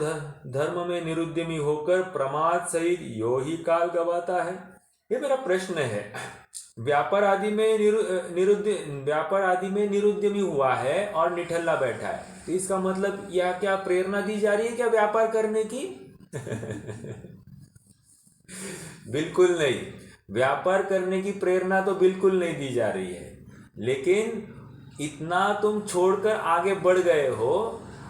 धर्म में निरुद्यमी होकर प्रमाद सहित यो ही काल गवाता है। ये मेरा प्रश्न है। व्यापार आदि में निरुद्यमी हुआ है और निठल्ला बैठा है, तो इसका मतलब यह क्या प्रेरणा दी जा रही है क्या व्यापार करने की? बिल्कुल नहीं, व्यापार करने की प्रेरणा तो बिल्कुल नहीं दी जा रही है। लेकिन इतना तुम छोड़कर आगे बढ़ गए हो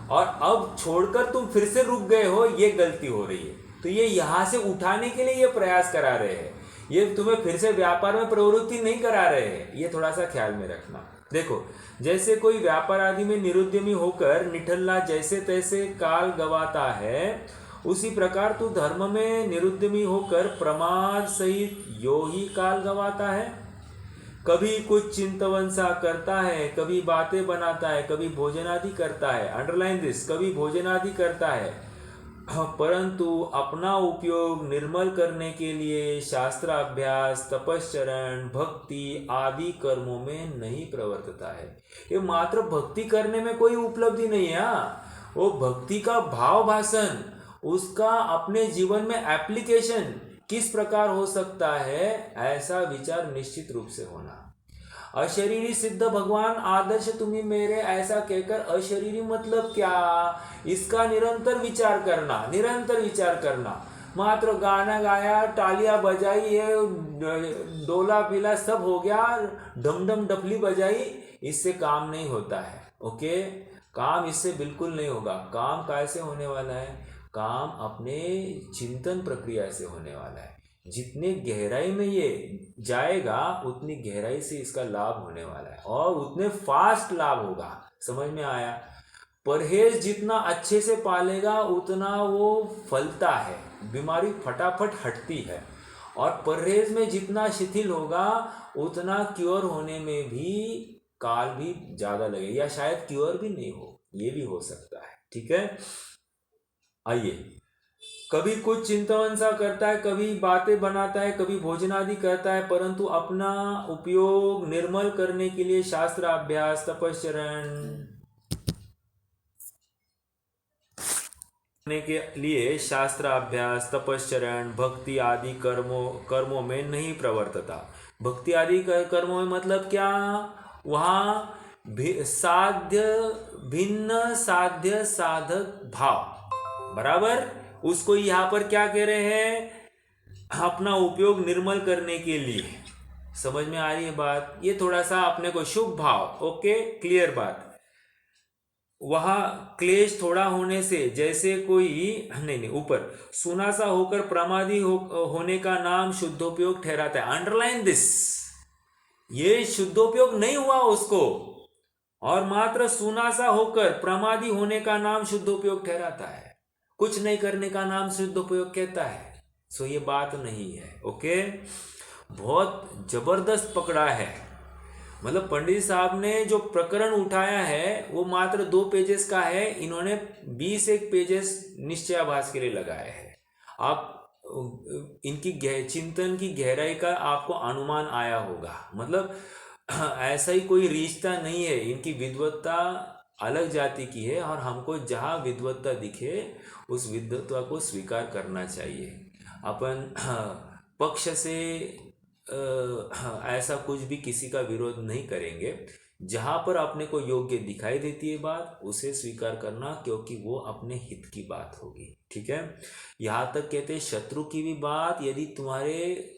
और अब छोड़कर तुम फिर से रुक गए हो, ये गलती हो रही है। तो ये यहाँ से उठाने के लिए ये प्रयास करा रहे हैं, ये तुम्हें फिर से व्यापार में प्रवृत्ति नहीं करा रहे हैं, ये थोड़ा सा ख्याल में रखना। देखो, जैसे कोई व्यापार आदि में निरुद्यमी होकर निठल्ला जैसे तैसे काल गवाता है, उसी प्रकार तू धर्म में निरुद्यमी होकर प्रमाद सहित यो ही काल गवाता है। कभी कुछ चिंतवन सा करता है, कभी बातें बनाता है, कभी भोजन आदि करता है, अंडरलाइन दिस, कभी भोजन आदि करता है, परंतु अपना उपयोग निर्मल करने के लिए शास्त्राभ्यास, तपश्चरण, भक्ति आदि कर्मों में नहीं प्रवर्तता है। ये मात्र भक्ति करने में कोई उपलब्धि नहीं है। वो भक्ति का भाव भाषण, उसका अपने जीवन में एप्लीकेशन किस प्रकार हो सकता है, ऐसा विचार निश्चित रूप से होना। अशरीरी सिद्ध भगवान आदर्श तुम्ही मेरे, ऐसा कहकर अशरीरी मतलब क्या, इसका निरंतर विचार करना, निरंतर विचार करना। मात्र गाना गाया, तालियां बजाई, ये डोला पीला सब हो गया, ढमढम डफली बजाई, इससे काम नहीं होता है। ओके, काम इससे बिल्कुल नहीं होगा। काम कैसे होने वाला है? काम अपने चिंतन प्रक्रिया से होने वाला है। जितने गहराई में ये जाएगा उतनी गहराई से इसका लाभ होने वाला है और उतने फास्ट लाभ होगा। समझ में आया? परहेज जितना अच्छे से पालेगा उतना वो फलता है, बीमारी फटाफट हटती है। और परहेज में जितना शिथिल होगा उतना क्योर होने में भी काल भी ज़्यादा लगेगा, या शायद क्योर भी नहीं हो, ये भी हो सकता है। ठीक है, आइए। कभी कुछ चिंतन सा करता है, कभी बातें बनाता है, कभी भोजन आदि करता है, परंतु अपना उपयोग निर्मल करने के लिए शास्त्र अभ्यास, तपश्चरण के लिए शास्त्र अभ्यास, तपश्चरण, भक्ति आदि कर्मों में नहीं प्रवर्तता। भक्ति आदि कर्मों में मतलब क्या? वहाँ साध्य भिन्न साध्य साधक भाव, बराबर। उसको यहाँ पर क्या कह रहे हैं? अपना उपयोग निर्मल करने के लिए। समझ में आ रही है बात? ये थोड़ा सा अपने को शुभ भाव, ओके, क्लियर बात। वहाँ क्लेश थोड़ा होने से, जैसे कोई नहीं ऊपर सुना सा होकर प्रमादी होने का नाम शुद्धोपयोग ठहराता है। अंडरलाइन दिस, ये शुद्धोपयोग नहीं हुआ उसको, और मात्र सुना सा होकर प्रमादी होने का नाम शुद्धोपयोग ठहराता है। कुछ नहीं करने का नाम शुद्धोपयोग कहता है। सो ये बात नहीं है। ओके, बहुत जबरदस्त पकड़ा है। मतलब पंडित साहब ने जो प्रकरण उठाया है वो मात्र 2 पेजेस का है, इन्होंने 21 पेजेस निश्चयाभास के लिए लगाए हैं। आप इनकी चिंतन की गहराई का आपको अनुमान आया होगा। मतलब ऐसा ही कोई रिश्ता नहीं है, इनकी विद्वत्ता अलग जाति की है और हमको जहाँ विद्वत्ता दिखे उस विद्वत्ता को स्वीकार करना चाहिए। अपन पक्ष से ऐसा कुछ भी किसी का विरोध नहीं करेंगे। जहाँ पर अपने को योग्य दिखाई देती है बात, उसे स्वीकार करना, क्योंकि वो अपने हित की बात होगी। ठीक है, यहाँ तक कहते हैं शत्रु की भी बात यदि तुम्हारे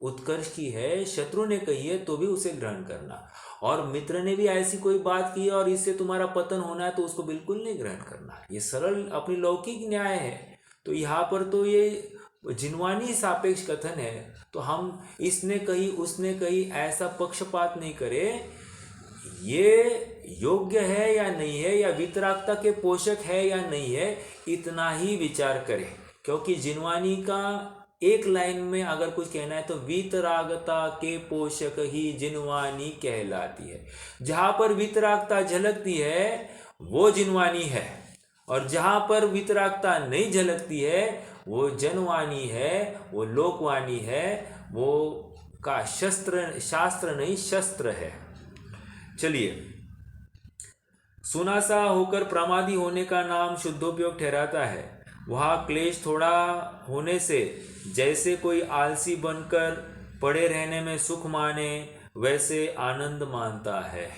उत्कर्ष की है, शत्रु ने कही है तो भी उसे ग्रहण करना, और मित्र ने भी ऐसी कोई बात की है और इससे तुम्हारा पतन होना है तो उसको बिल्कुल नहीं ग्रहण करना। ये सरल अपनी लौकिक न्याय है। तो यहाँ पर तो ये जिनवानी सापेक्ष कथन है, तो हम इसने कही उसने कही ऐसा पक्षपात नहीं करे। ये योग्य है या नहीं है, या वितरागता के पोषक है या नहीं है, इतना ही विचार करें। क्योंकि जिनवानी का एक लाइन में अगर कुछ कहना है तो वितरागता के पोषक ही जिनवानी कहलाती है। जहाँ पर वितरागता झलकती है वो जिनवानी है, और जहाँ पर वितरागता नहीं झलकती है वो जनवानी है, वो लोकवाणी है, वो का शास्त्र नहीं शस्त्र है। चलिए, सुना सा होकर प्रमादी होने का नाम शुद्धोपयोग ठहराता है। वहाँ क्लेश थोड़ा होने से, जैसे कोई आलसी बनकर पड़े रहने में सुख माने, वैसे आनंद मानता है।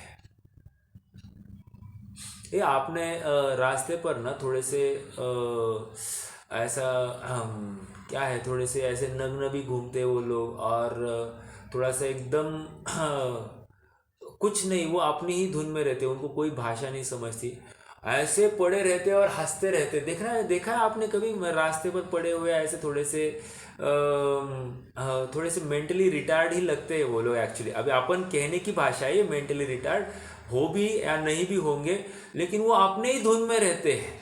ये आपने रास्ते पर ना थोड़े से ऐसा क्या है, थोड़े से ऐसे नग्न भी घूमते वो लोग, और थोड़ा सा एकदम कुछ नहीं, वो अपनी ही धुन में रहते, उनको कोई भाषा नहीं समझती, ऐसे पड़े रहते और हंसते रहते। देखा है आपने कभी रास्ते पर पड़े हुए ऐसे थोड़े से मेंटली रिटार्ड ही लगते हैं वो लोग एक्चुअली। अभी अपन कहने की भाषा है ये, मेंटली रिटार्ड हो भी या नहीं भी होंगे, लेकिन वो अपने ही धुन में रहते हैं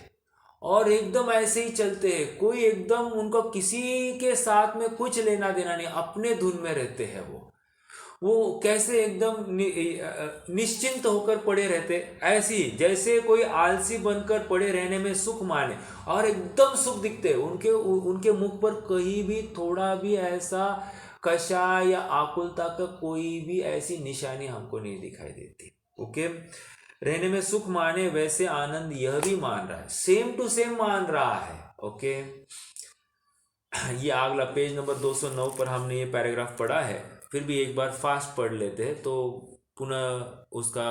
और एकदम ऐसे ही चलते हैं। कोई एकदम उनको किसी के साथ में कुछ लेना देना नहीं, अपने धुन में रहते हैं वो कैसे एकदम निश्चिंत होकर पड़े रहते, ऐसी जैसे कोई आलसी बनकर पड़े रहने में सुख माने, और एकदम सुख दिखते उनके मुख पर कहीं भी थोड़ा भी ऐसा कषाय या आकुलता का कोई भी ऐसी निशानी हमको नहीं दिखाई देती। ओके, रहने में सुख माने, वैसे आनंद यह भी मान रहा है, सेम टू सेम मान रहा है। ओके, ये अगला पेज नंबर 209 पर हमने ये पैराग्राफ पढ़ा है, फिर भी एक बार फास्ट पढ़ लेते हैं तो पुनः उसका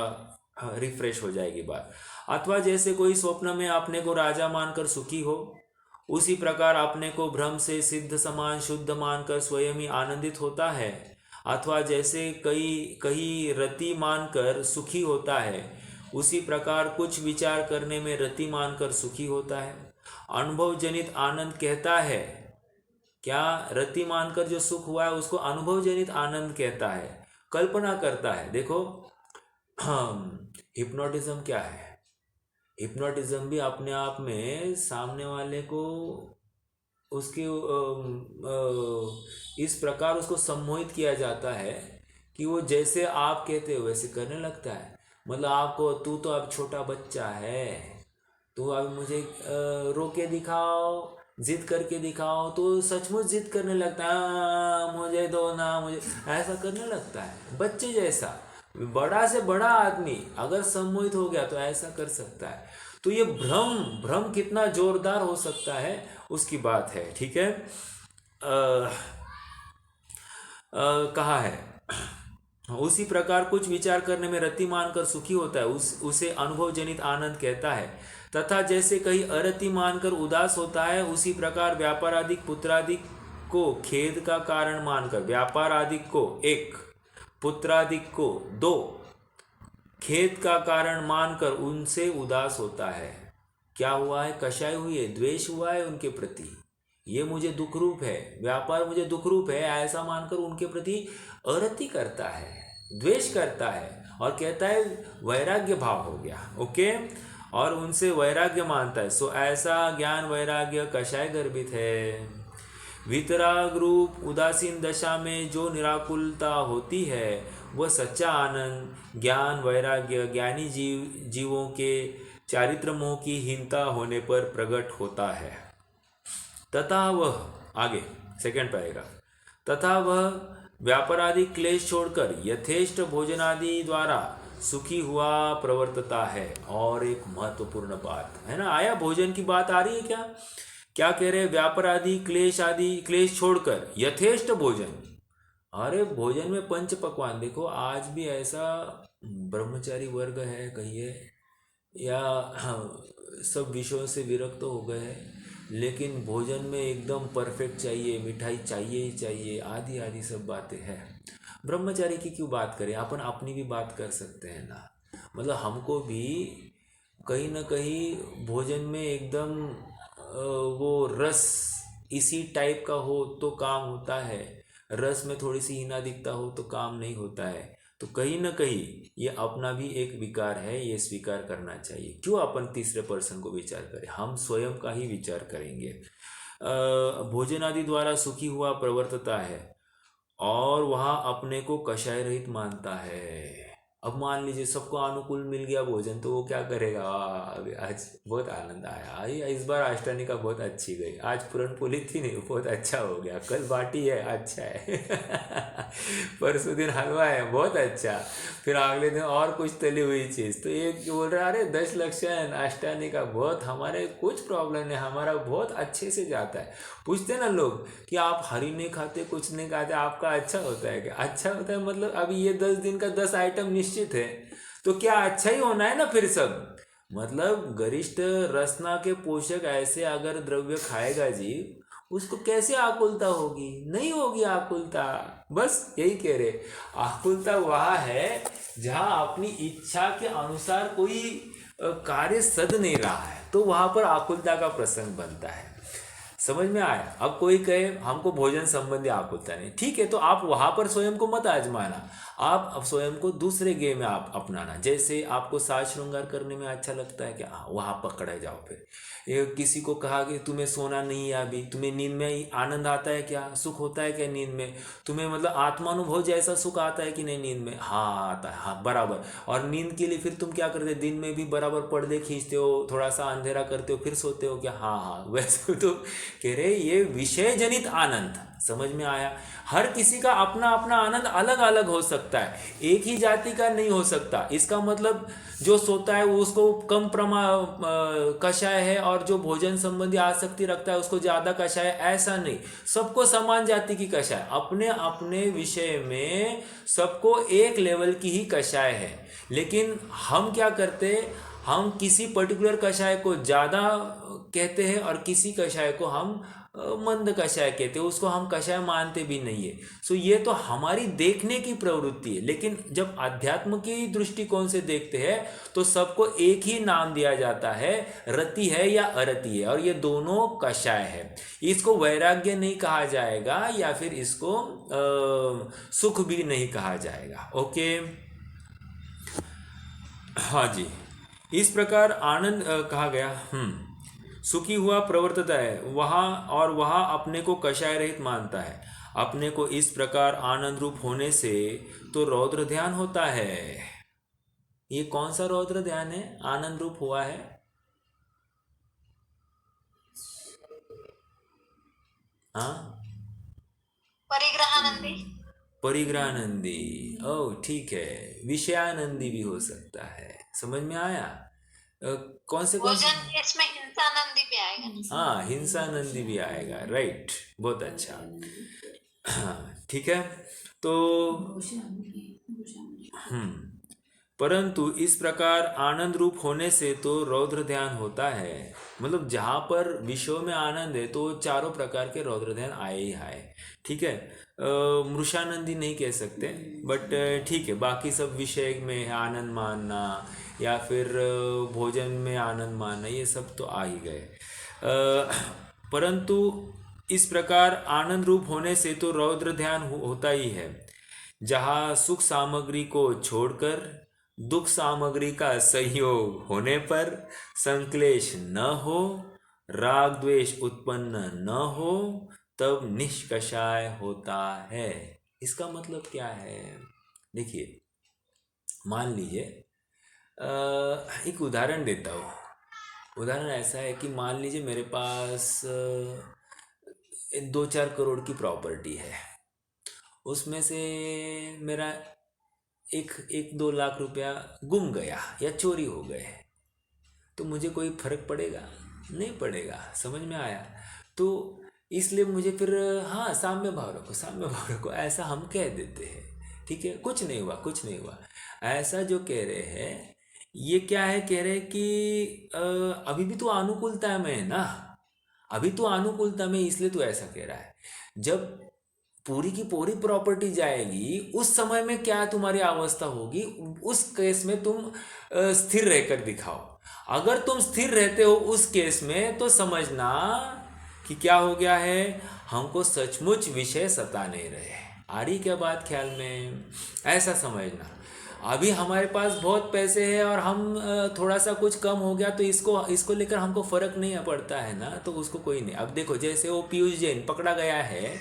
रिफ्रेश हो जाएगी बात। अथवा जैसे कोई स्वप्न में अपने को राजा मानकर सुखी हो, उसी प्रकार अपने को भ्रम से सिद्ध समान शुद्ध मानकर स्वयं ही आनंदित होता है। अथवा जैसे कहीं रति मानकर सुखी होता है, उसी प्रकार कुछ विचार करने में रति मानकर सुखी होता है। अनुभव जनित आनंद कहता है, क्या रति मानकर जो सुख हुआ है उसको अनुभव जनित आनंद कहता है, कल्पना करता है। देखो हिप्नोटिज्म क्या है, हिप्नोटिज्म भी अपने आप में सामने वाले को उसके इस प्रकार उसको सम्मोहित किया जाता है कि वो जैसे आप कहते हो वैसे करने लगता है। मतलब आपको, तू तो अब छोटा बच्चा है, तो अब मुझे रोके दिखाओ, जिद करके दिखाओ, तो सचमुच जिद करने लगता है, मुझे दो ना, मुझे, ऐसा करने लगता है बच्चे जैसा। बड़ा से बड़ा आदमी अगर सम्मोहित हो गया तो ऐसा कर सकता है। तो ये भ्रम कितना जोरदार हो सकता है उसकी बात है। ठीक है, कहा है उसी प्रकार कुछ विचार करने में रति मानकर सुखी होता है, उसे अनुभव जनित आनंद कहता है। तथा जैसे कहीं अरति मानकर उदास होता है, उसी प्रकार व्यापारादिक पुत्रादिक को खेद का कारण मानकर, व्यापारादिक को 1, पुत्रादिक को 2, खेद का कारण मानकर उनसे उदास होता है। क्या हुआ है? कषाय हुई है, द्वेष हुआ है उनके प्रति, ये मुझे दुख रूप है, व्यापार मुझे दुख रूप है, ऐसा मानकर उनके प्रति अरति करता है, द्वेष करता है, और कहता है वैराग्य भाव हो गया। ओके, और उनसे वैराग्य मानता है। सो ऐसा ज्ञान वैराग्य कषाय गर्भित है। वितराग रूप उदासीन दशा में जो निराकुलता होती है वह सच्चा आनंद ज्ञान वैराग्य ज्ञानी जीवों के चारित्र मोह की हीनता होने पर प्रकट होता है। तथा वह, आगे सेकंड पैराग्राफ, तथा वह व्यापारादि क्लेश छोड़कर यथेष्ट भोजनादि द्वारा सुखी हुआ प्रवर्तता है। और एक महत्वपूर्ण बात है ना, आया भोजन की बात आ रही है क्या? क्या कह रहे हैं? व्यापारादि क्लेश छोड़कर यथेष्ट भोजन। अरे भोजन में पंच पकवान, देखो आज भी ऐसा ब्रह्मचारी वर्ग है कहिए, या सब विषयों से विरक्त हो गए हैं, लेकिन भोजन में एकदम परफेक्ट चाहिए, मिठाई चाहिए ही चाहिए, आदि आदि सब बातें हैं। ब्रह्मचारी की क्यों बात करें, अपन अपनी भी बात कर सकते हैं ना। मतलब हमको भी कहीं ना कहीं भोजन में एकदम वो रस इसी टाइप का हो तो काम होता है, रस में थोड़ी सी हीना दिखता हो तो काम नहीं होता है। तो कहीं ना कहीं ये अपना भी एक विकार है, ये स्वीकार करना चाहिए। क्यों अपन तीसरे पर्सन को विचार करें, हम स्वयं का ही विचार करेंगे। भोजन आदि द्वारा सुखी हुआ प्रवर्तता है और वहाँ अपने को कषाय रहित मानता है। अब मान लीजिए सबको अनुकूल मिल गया भोजन, तो वो क्या करेगा? आज बहुत आनंद आया, इस बार अष्टानी का बहुत अच्छी गई, आज पूरनपोली थी नहीं, बहुत अच्छा हो गया, कल बाटी है, अच्छा है परसों दिन हलवा है, बहुत अच्छा, फिर अगले दिन और कुछ तली हुई चीज़। तो एक बोल रहा अरे 10 लक्षण अष्टानी का बहुत, हमारे कुछ प्रॉब्लम नहीं, हमारा बहुत अच्छे से जाता है। पूछते ना लोग कि आप हरी नहीं खाते, कुछ नहीं खाते, आपका अच्छा होता है क्या? अच्छा होता है मतलब अभी ये 10 दिन का 10 आइटम निश्चित है, तो क्या अच्छा ही होना है ना फिर सब। मतलब गरिष्ठ रसना के पोषक ऐसे अगर द्रव्य खाएगा जी, उसको कैसे आकुलता होगी? नहीं होगी आकुलता। बस यही कह रहे, आकुलता वह है जहाँ अपनी इच्छा के अनुसार कोई कार्य सद नहीं रहा है, तो वहाँ पर आकुलता का प्रसंग बनता है। समझ में आया? अब कोई कहे हमको भोजन संबंधी आकुलता नहीं, ठीक है, तो आप वहाँ पर स्वयं को मत आजमाना, आप अब स्वयं को दूसरे गेम में आप अपनाना। जैसे आपको साज श्रृंगार करने में अच्छा लगता है क्या, वहाँ पकड़े जाओ। फिर ये किसी को कहा कि तुम्हें सोना नहीं है अभी, तुम्हें नींद में आनंद आता है क्या, सुख होता है क्या नींद में, तुम्हें मतलब आत्मानुभव जैसा सुख आता है कि नहीं नींद में? हाँ आता है, हाँ बराबर। और नींद के लिए फिर तुम क्या करते, दिन में भी बराबर पर्दे खींचते हो, थोड़ा सा अंधेरा करते हो, फिर सोते हो क्या? हाँ हाँ। वैसे तो कह रहे ये विषय जनित आनंद। समझ में आया? हर किसी का अपना अपना आनंद अलग अलग हो सकता है, एक ही जाति का नहीं हो सकता। इसका मतलब जो सोता है वो उसको कम कषाय है, और जो भोजन संबंधी आसक्ति रखता है उसको ज़्यादा कषाय है, ऐसा नहीं। सबको समान जाति की कषाय, अपने अपने विषय में सबको एक लेवल की ही कषाय है। लेकिन हम क्या करते, हम किसी पर्टिकुलर कषाय को ज़्यादा कहते हैं और किसी कषाय को हम मंद कषाय कहते हैं, उसको हम कषाय मानते भी नहीं है। सो ये तो हमारी देखने की प्रवृत्ति है। लेकिन जब अध्यात्म की दृष्टिकोण से देखते हैं तो सबको एक ही नाम दिया जाता है, रति है या अरति है, और ये दोनों कषाय है। इसको वैराग्य नहीं कहा जाएगा, या फिर इसको सुख भी नहीं कहा जाएगा। ओके, हाँ जी। इस प्रकार आनंद कहा गया, सुखी हुआ प्रवर्तता है वहाँ, और वहाँ अपने को कषाय रहित मानता है। अपने को इस प्रकार आनंद रूप होने से तो रौद्र ध्यान होता है। ये कौन सा रौद्र ध्यान है, आनंद रूप हुआ है? हाँ, परिग्रहानंदी। परिग्रहानंदी, ओह ठीक है। विषयानंदी भी हो सकता है। समझ में आया? कौन से भोजन इसमें हिंसानंदी भी आएगा ना? हाँ, हिंसानंदी भी आएगा, राइट, बहुत अच्छा। हाँ ठीक है। तो परंतु इस प्रकार आनंद रूप होने से तो रौद्र ध्यान होता है। मतलब जहाँ पर विषयों में आनंद है तो चारों प्रकार के रौद्र ध्यान आए ही आए। ठीक है, मृषानंदी नहीं कह सकते, बट ठीक है, बाकी सब विषय में आनंद मानना या फिर भोजन में आनंद मानना, ये सब तो आ ही गए। परंतु इस प्रकार आनंद रूप होने से तो रौद्र ध्यान होता ही है, जहाँ सुख सामग्री को छोड़कर दुख सामग्री का संयोग होने पर संक्लेश न हो, राग द्वेष उत्पन्न न हो, तब निष्कषाय होता है। इसका मतलब क्या है? देखिए, मान लीजिए एक उदाहरण देता हूँ। उदाहरण ऐसा है कि मान लीजिए मेरे पास 2-4 करोड़ की प्रॉपर्टी है, उसमें से मेरा 1-2 लाख रुपया गुम गया या चोरी हो गए, तो मुझे कोई फर्क पड़ेगा? नहीं पड़ेगा। समझ में आया? तो इसलिए मुझे फिर हाँ साम्य भाव रखो, साम्य भाव रखो, ऐसा हम कह देते हैं। ठीक है, कुछ नहीं हुआ, कुछ नहीं हुआ। ऐसा जो कह रहे हैं ये क्या है, कह रहे हैं कि अभी भी तो अनुकूलता में है ना, अभी तो अनुकूलता में, इसलिए तो ऐसा कह रहा है। जब पूरी की पूरी प्रॉपर्टी जाएगी उस समय में क्या तुम्हारी अवस्था होगी, उस केस में तुम स्थिर रहकर दिखाओ। अगर तुम स्थिर रहते हो उस केस में तो समझना कि क्या हो गया है, हमको सचमुच विषय सता नहीं रहे। आ रही क्या बात ख्याल में? ऐसा समझना। अभी हमारे पास बहुत पैसे हैं और हम थोड़ा सा कुछ कम हो गया तो इसको लेकर हमको फर्क नहीं पड़ता है ना, तो उसको कोई नहीं। अब देखो, जैसे वो पीयूष जैन पकड़ा गया है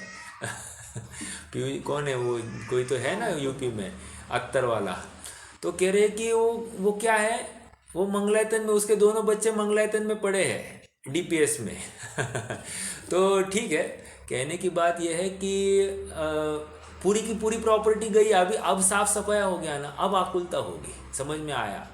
पीयूष कौन है वो, कोई तो है ना यूपी में, अत्तर वाला, तो कह रहे कि वो क्या है, वो मंगलायतन में, उसके दोनों बच्चे मंगलायतन में पड़े हैं डीपीएस में तो ठीक है, कहने की बात यह है कि पूरी की पूरी प्रॉपर्टी गई, अभी अब साफ सफाया हो गया ना, अब आकुलता होगी। समझ में आया?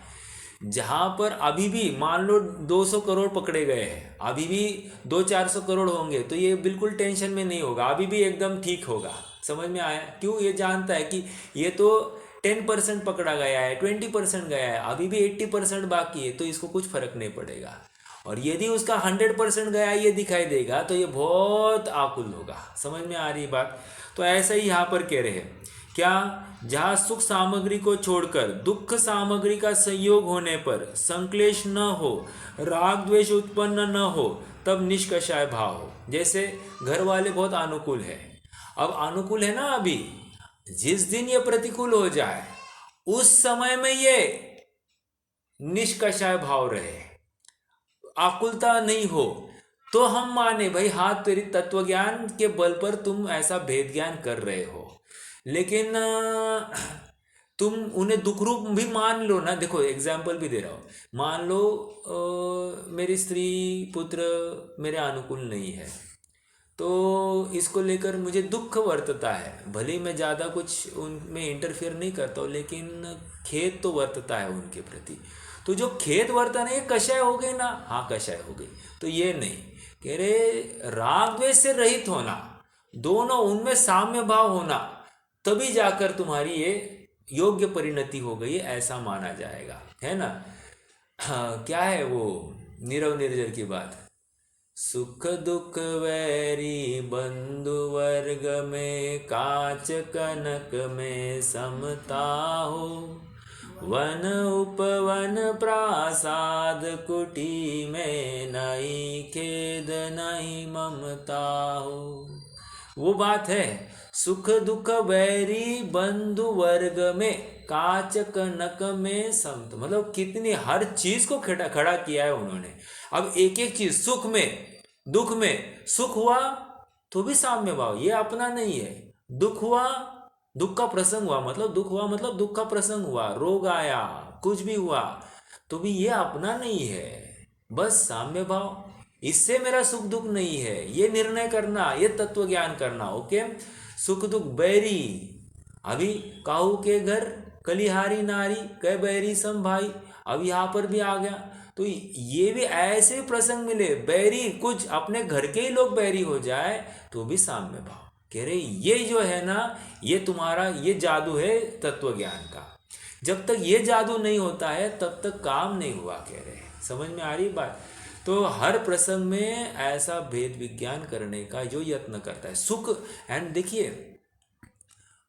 जहाँ पर अभी भी मान लो 200 करोड़ पकड़े गए हैं, अभी भी 200-400 करोड़ होंगे तो ये बिल्कुल टेंशन में नहीं होगा, अभी भी एकदम ठीक होगा। समझ में आया? क्यों? ये जानता है कि ये तो 10% पकड़ा गया है, 20% गया है, अभी भी 80% बाकी है, तो इसको कुछ फर्क नहीं पड़ेगा। और यदि उसका 100% गया ये दिखाई देगा तो ये बहुत आकुल होगा। समझ में आ रही बात? तो ऐसा ही यहाँ पर कह रहे हैं क्या, जहाँ सुख सामग्री को छोड़कर दुख सामग्री का संयोग होने पर संक्लेश न हो, राग द्वेष उत्पन्न न हो, तब निष्कषाय भाव हो। जैसे घर वाले बहुत अनुकूल है, अब अनुकूल है ना, अभी जिस दिन ये प्रतिकूल हो जाए उस समय में ये निष्कषाय भाव रहे, आकुलता नहीं हो, तो हम माने भाई हाँ तेरी तत्व ज्ञान के बल पर तुम ऐसा भेद ज्ञान कर रहे हो। लेकिन तुम उन्हें दुख रूप भी मान लो ना। देखो एग्जाम्पल भी दे रहा हूँ, मान लो मेरी स्त्री पुत्र मेरे अनुकूल नहीं है, तो इसको लेकर मुझे दुख वर्तता है। भले ही मैं ज़्यादा कुछ उनमें इंटरफेयर नहीं करता हूँ, लेकिन खेद तो वर्तता है उनके प्रति। तो जो खेद वर्तन है ये कषाय हो गई ना, हाँ कषाय हो गई। तो ये नहीं कह रहे, राग द्वेष से रहित होना, दोनों उनमें साम्य भाव होना, तभी जाकर तुम्हारी ये योग्य परिणति हो गई, ऐसा माना जाएगा, है ना। हाँ, क्या है वो नीरव निर्जर की बात, सुख दुख वैरी बंधु वर्ग में, कांच कनक में समता हो, वन उपवन प्रासाद कुटी में, नहीं खेद नहीं ममता हो। वो बात है, सुख दुख वैरी बंधु वर्ग में, कांच कनक में समत, मतलब कितनी हर चीज को खड़ा किया है उन्होंने। अब एक एक चीज, सुख में दुख में, सुख हुआ तो भी साम्य भाव, ये अपना नहीं है। दुख हुआ, दुख का प्रसंग हुआ, मतलब दुख हुआ मतलब दुख का प्रसंग हुआ, रोग आया, कुछ भी हुआ, तो भी ये अपना नहीं है, बस साम्य भाव। इससे मेरा सुख दुख नहीं है, ये निर्णय करना, ये तत्व ज्ञान करना। ओके, सुख दुख बैरी, अभी काहू के घर कलिहारी नारी, कै बैरी सम भाई, अब यहाँ पर भी आ गया। तो ये भी ऐसे प्रसंग मिले, बैरी कुछ अपने घर के ही लोग बैरी हो जाए तो भी साम्य भाव। कह रहे ये जो है ना, ये तुम्हारा ये जादू है तत्व ज्ञान का। जब तक ये जादू नहीं होता है तब तक काम नहीं हुआ, कह रहे हैं। समझ में आ रही बात? तो हर प्रसंग में ऐसा भेद विज्ञान करने का जो यत्न करता है सुख। एंड देखिए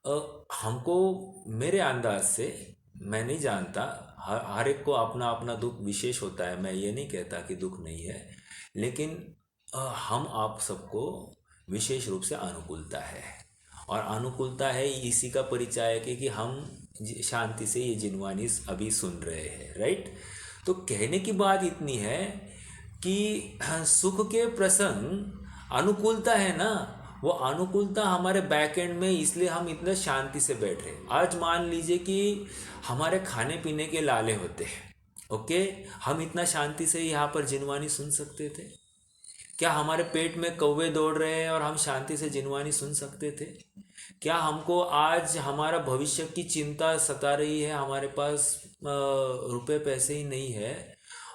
हमको, मेरे अंदाज से, मैं नहीं जानता, हर एक को अपना अपना दुख विशेष होता है, मैं ये नहीं कहता कि दुख नहीं है, लेकिन हम आप सबको विशेष रूप से अनुकूलता है। और अनुकूलता है इसी का परिचायक है कि हम शांति से ये जिनवानी अभी सुन रहे हैं, राइट। तो कहने की बात इतनी है कि सुख के प्रसंग अनुकूलता है ना, वो अनुकूलता हमारे बैक एंड में, इसलिए हम इतना शांति से बैठ रहे। आज मान लीजिए कि हमारे खाने पीने के लाले होते हैं, ओके, हम इतना शांति से यहाँ पर जिनवानी सुन सकते थे क्या? हमारे पेट में कौवे दौड़ रहे हैं और हम शांति से जिनवानी सुन सकते थे क्या? हमको आज हमारा भविष्य की चिंता सता रही है, हमारे पास रुपए पैसे ही नहीं है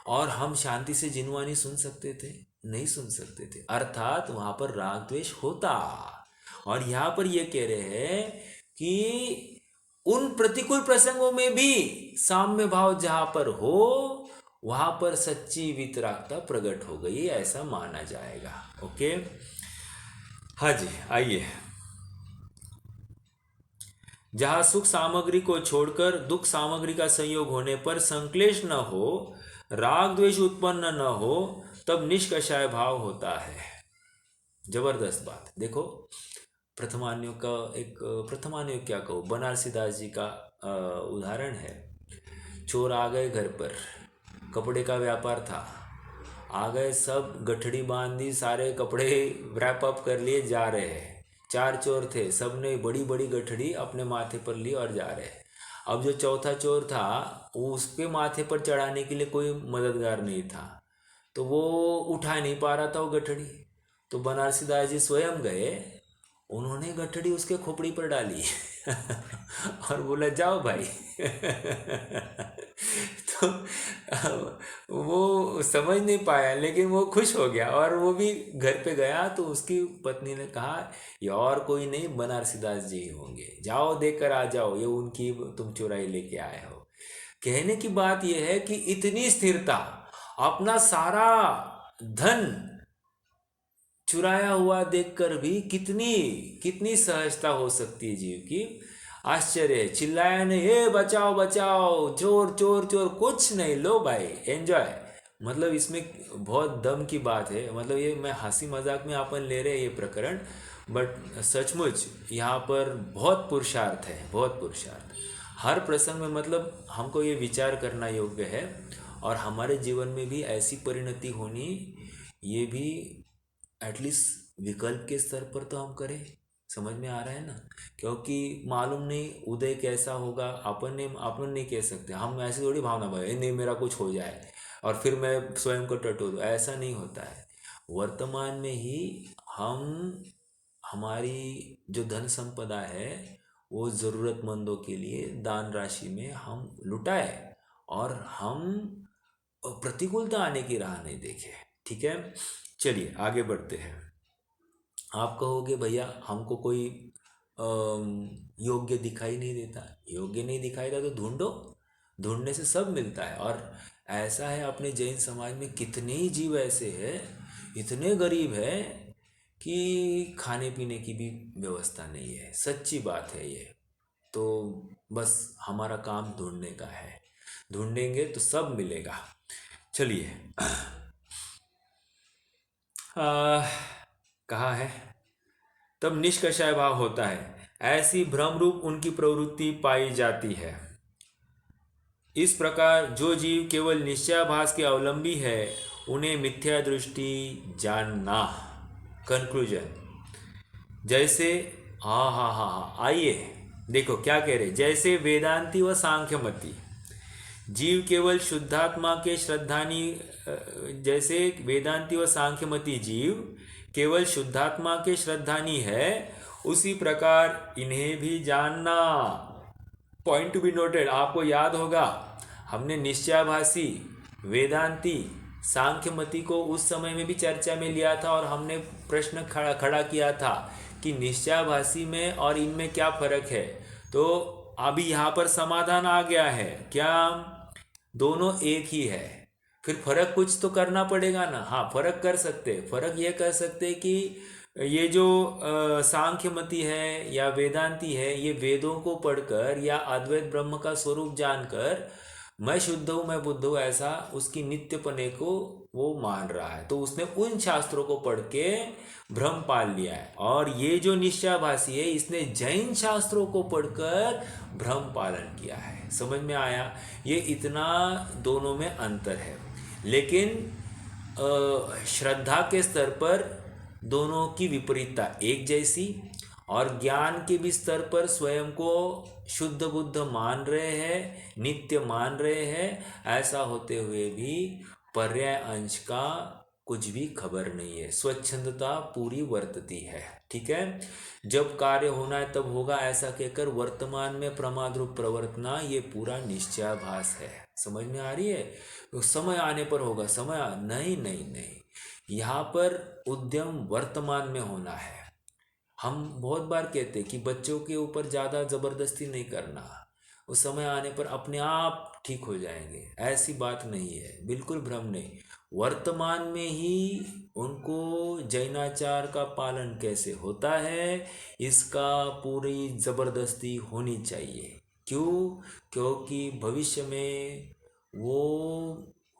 और हम शांति से जिनवानी सुन सकते थे? नहीं सुन सकते थे। अर्थात वहाँ पर राग द्वेष होता। और यहाँ पर ये कह रहे हैं कि उन प्रतिकूल प्रसंगों में भी साम्य भाव जहाँ पर हो वहाँ पर सच्ची वितरागता प्रकट हो गई, ऐसा माना जाएगा। ओके, हाँ जी, आइए। जहाँ सुख सामग्री को छोड़कर दुख सामग्री का संयोग होने पर संक्लेश न हो, राग द्वेष उत्पन्न न हो, तब निष्कषाय भाव होता है। जबरदस्त बात। देखो प्रथमान्योग का एक, प्रथमान्योग क्या कहूँ, बनारसी दास जी का उदाहरण है। चोर आ गए घर पर, कपड़े का व्यापार था, आ गए, सब गठड़ी बांध दी, सारे कपड़े रैप अप कर लिए, जा रहे हैं। 4 चोर थे, सब ने बड़ी बड़ी गठड़ी अपने माथे पर ली और जा रहे हैं। अब जो चौथा चोर था उसके माथे पर चढ़ाने के लिए कोई मददगार नहीं था, तो वो उठा नहीं पा रहा था वो गठड़ी। तो बनारसी दास जी स्वयं गए, उन्होंने गठड़ी उसके खोपड़ी पर डाली और बोला जाओ भाई तो वो समझ नहीं पाया, लेकिन वो खुश हो गया और वो भी घर पे गया। तो उसकी पत्नी ने कहा ये और कोई नहीं, बनारसी दास जी ही होंगे, जाओ देकर आ जाओ, ये उनकी तुम चुराई लेके आए हो। कहने की बात यह है कि इतनी स्थिरता अपना सारा धन चुराया हुआ देखकर भी कितनी कितनी सहजता हो सकती है जीव की। आश्चर्य है। चिल्लाया नहीं, ए बचाओ बचाओ, चोर चोर चोर, कुछ नहीं, लो भाई एंजॉय। मतलब इसमें बहुत दम की बात है। मतलब ये मैं हंसी मजाक में अपन ले रहे हैं ये प्रकरण, बट सचमुच यहाँ पर बहुत पुरुषार्थ है, बहुत पुरुषार्थ हर प्रसंग में। मतलब हमको ये विचार करना योग्य है, और हमारे जीवन में भी ऐसी परिणति होनी, ये भी एटलीस्ट विकल्प के स्तर पर तो हम करें। समझ में आ रहा है ना? क्योंकि मालूम नहीं उदय कैसा होगा, अपन नहीं कह सकते। हम ऐसी थोड़ी भावना भाई नहीं मेरा कुछ हो जाए और फिर मैं स्वयं को टटोलूं, ऐसा नहीं होता है। वर्तमान में ही हम हमारी जो धन संपदा है वो ज़रूरतमंदों के लिए दान राशि में हम लुटाए, और हम प्रतिकूलता आने की राह नहीं देखे। ठीक है, चलिए आगे बढ़ते हैं। आप कहोगे भैया हमको कोई योग्य दिखाई नहीं देता। योग्य नहीं दिखाई देता तो ढूंढो, ढूंढने से सब मिलता है। और ऐसा है अपने जैन समाज में कितने ही जीव ऐसे हैं, इतने गरीब हैं कि खाने पीने की भी व्यवस्था नहीं है। सच्ची बात है ये। तो बस हमारा काम ढूंढने का है, ढूंढेंगे तो सब मिलेगा। चलिए कहाँ है? तब निष्कषाय भाव होता है, ऐसी भ्रमरूप उनकी प्रवृत्ति पाई जाती है। इस प्रकार जो जीव केवल निश्चयाभास के अवलंबी है उन्हें मिथ्या दृष्टि जानना। कंक्लूजन, जैसे हाँ आइए देखो क्या कह रहे। जैसे वेदांती व सांख्यमती जीव केवल शुद्धात्मा के श्रद्धानी, जैसे वेदांती व सांख्यमती जीव केवल शुद्धात्मा के श्रद्धानी है, उसी प्रकार इन्हें भी जानना। Point to be noted. आपको याद होगा हमने निश्चयाभासी, वेदांती, सांख्यमती को उस समय में भी चर्चा में लिया था, और हमने प्रश्न खड़ा किया था कि निश्चयाभासी में और इनमें क्या फर्क है। तो अभी यहाँ पर समाधान आ गया है, क्या दोनों एक ही है। फिर फर्क कुछ तो करना पड़ेगा ना। हाँ, फर्क कर सकते। फर्क ये कर सकते कि ये जो सांख्यमती है या वेदांती है, ये वेदों को पढ़कर या अद्वैत ब्रह्म का स्वरूप जानकर मैं शुद्ध हूँ मैं बुद्ध हूँ ऐसा उसकी नित्यपने को वो मान रहा है, तो उसने उन शास्त्रों को पढ़ के भ्रम पाल लिया है। और ये जो निश्चयाभासी है इसने जैन शास्त्रों को पढ़कर भ्रम पालन किया है। समझ में आया? ये इतना दोनों में अंतर है, लेकिन श्रद्धा के स्तर पर दोनों की विपरीतता एक जैसी, और ज्ञान के भी स्तर पर स्वयं को शुद्ध बुद्ध मान रहे हैं, नित्य मान रहे हैं। ऐसा होते हुए भी पर्याय अंश का कुछ भी खबर नहीं है, स्वच्छंदता पूरी वर्तती है। ठीक है, जब कार्य होना है तब होगा ऐसा कहकर वर्तमान में प्रमाद रूप प्रवर्तना, ये पूरा निश्चयाभास है। समझ में आ रही है? तो समय आने पर होगा, नहीं नहीं नहीं, यहाँ पर उद्यम वर्तमान में होना है। हम बहुत बार कहते हैं कि बच्चों के ऊपर ज़्यादा ज़बरदस्ती नहीं करना, उस समय आने पर अपने आप ठीक हो जाएंगे। ऐसी बात नहीं है, बिल्कुल भ्रम नहीं। वर्तमान में ही उनको जैनाचार का पालन कैसे होता है इसका पूरी ज़बरदस्ती होनी चाहिए। क्यों? क्योंकि भविष्य में वो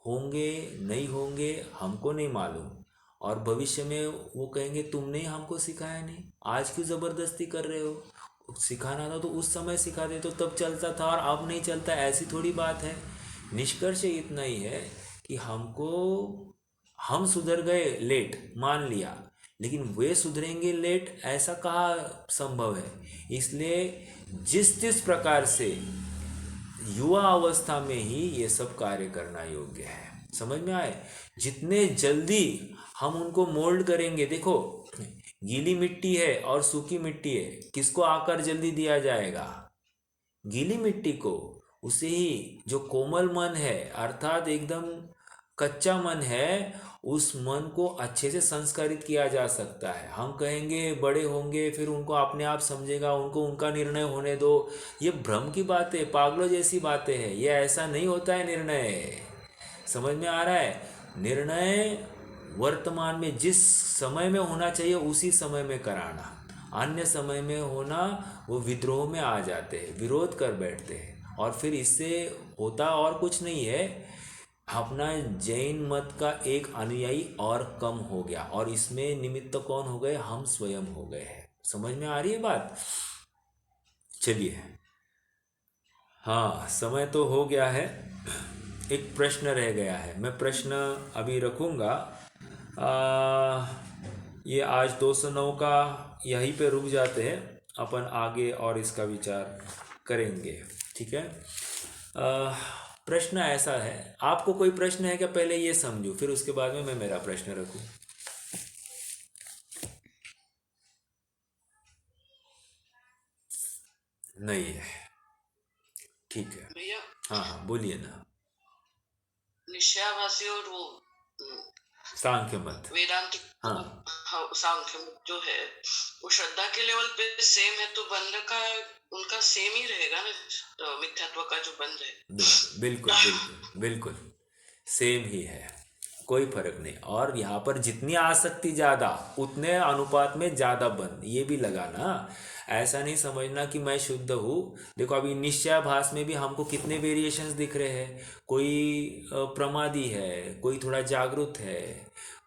होंगे नहीं होंगे हमको नहीं मालूम, और भविष्य में वो कहेंगे तुमने हमको सिखाया नहीं, आज क्यों ज़बरदस्ती कर रहे हो? सिखाना था तो उस समय सिखा दे, तो तब चलता था और अब नहीं चलता। ऐसी थोड़ी बात है। निष्कर्ष इतना ही है कि हम सुधर गए लेट मान लिया, लेकिन वे सुधरेंगे लेट ऐसा कहाँ संभव है। इसलिए जिस प्रकार से युवा अवस्था में ही ये सब कार्य करना योग्य है। समझ में आए? जितने जल्दी हम उनको मोल्ड करेंगे, देखो गीली मिट्टी है और सूखी मिट्टी है, किसको आकार जल्दी दिया जाएगा? गीली मिट्टी को। उसे ही जो कोमल मन है अर्थात एकदम कच्चा मन है, उस मन को अच्छे से संस्कारित किया जा सकता है। हम कहेंगे बड़े होंगे फिर उनको अपने आप समझेगा, उनको उनका निर्णय होने दो, ये भ्रम की बातें, पागलों जैसी बातें हैं। ये ऐसा नहीं होता है निर्णय। समझ में आ रहा है? निर्णय वर्तमान में जिस समय में होना चाहिए उसी समय में कराना, अन्य समय में होना वो विद्रोह में आ जाते हैं, विरोध कर बैठते हैं, और फिर इससे होता और कुछ नहीं है, अपना जैन मत का एक अनुयायी और कम हो गया, और इसमें निमित्त कौन हो गए? हम स्वयं हो गए हैं। समझ में आ रही है बात? चलिए, हाँ, समय तो हो गया है, एक प्रश्न रह गया है, मैं प्रश्न अभी रखूँगा। ये आज 209 का यहीं पे रुक जाते हैं, अपन आगे और इसका विचार करेंगे, ठीक है? प्रश्न ऐसा है, आपको कोई प्रश्न है क्या? पहले ये समझूं, फिर उसके बाद में मैं मेरा प्रश्न रखूं। नहीं है, ठीक है। भैया हाँ हाँ, बोलिए ना। निश्चयाभासी और वो सांख्य मत। वेदांत हाँ सांख्य मत जो है वो श्रद्धा के लेवल पे सेम है, तो बंध का उनका सेम ही रहेगा ना, मिथ्यात्व का जो बंध है। बिल्कुल बिल्कुल बिल्कुल सेम ही है, कोई फर्क नहीं। और यहाँ पर जितनी आसक्ति ज़्यादा उतने अनुपात में ज़्यादा बंध, ये भी लगाना। ऐसा नहीं समझना कि मैं शुद्ध हूँ। देखो अभी निश्चयाभास में भी हमको कितने वेरिएशंस दिख रहे हैं। कोई प्रमादी है, कोई थोड़ा जागरूक है,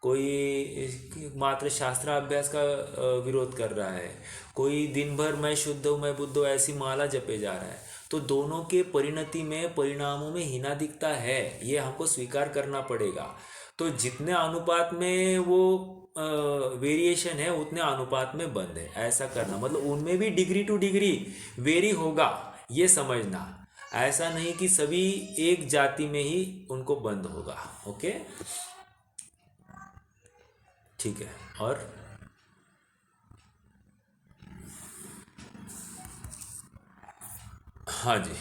कोई मात्र शास्त्राभ्यास का विरोध कर रहा है, कोई दिन भर मैं शुद्ध हूँ, मैं बुद्ध हूँ ऐसी माला जपे जा रहा है। तो दोनों के परिणति में, परिणामों में हिना दिखता है, ये हमको स्वीकार करना पड़ेगा। तो जितने अनुपात में वो वेरिएशन है उतने अनुपात में बंद है, ऐसा करना। मतलब उनमें भी डिग्री टू डिग्री वेरी होगा, ये समझना। ऐसा नहीं कि सभी एक जाति में ही उनको बंद होगा। ओके, ठीक है। और हाँ जी।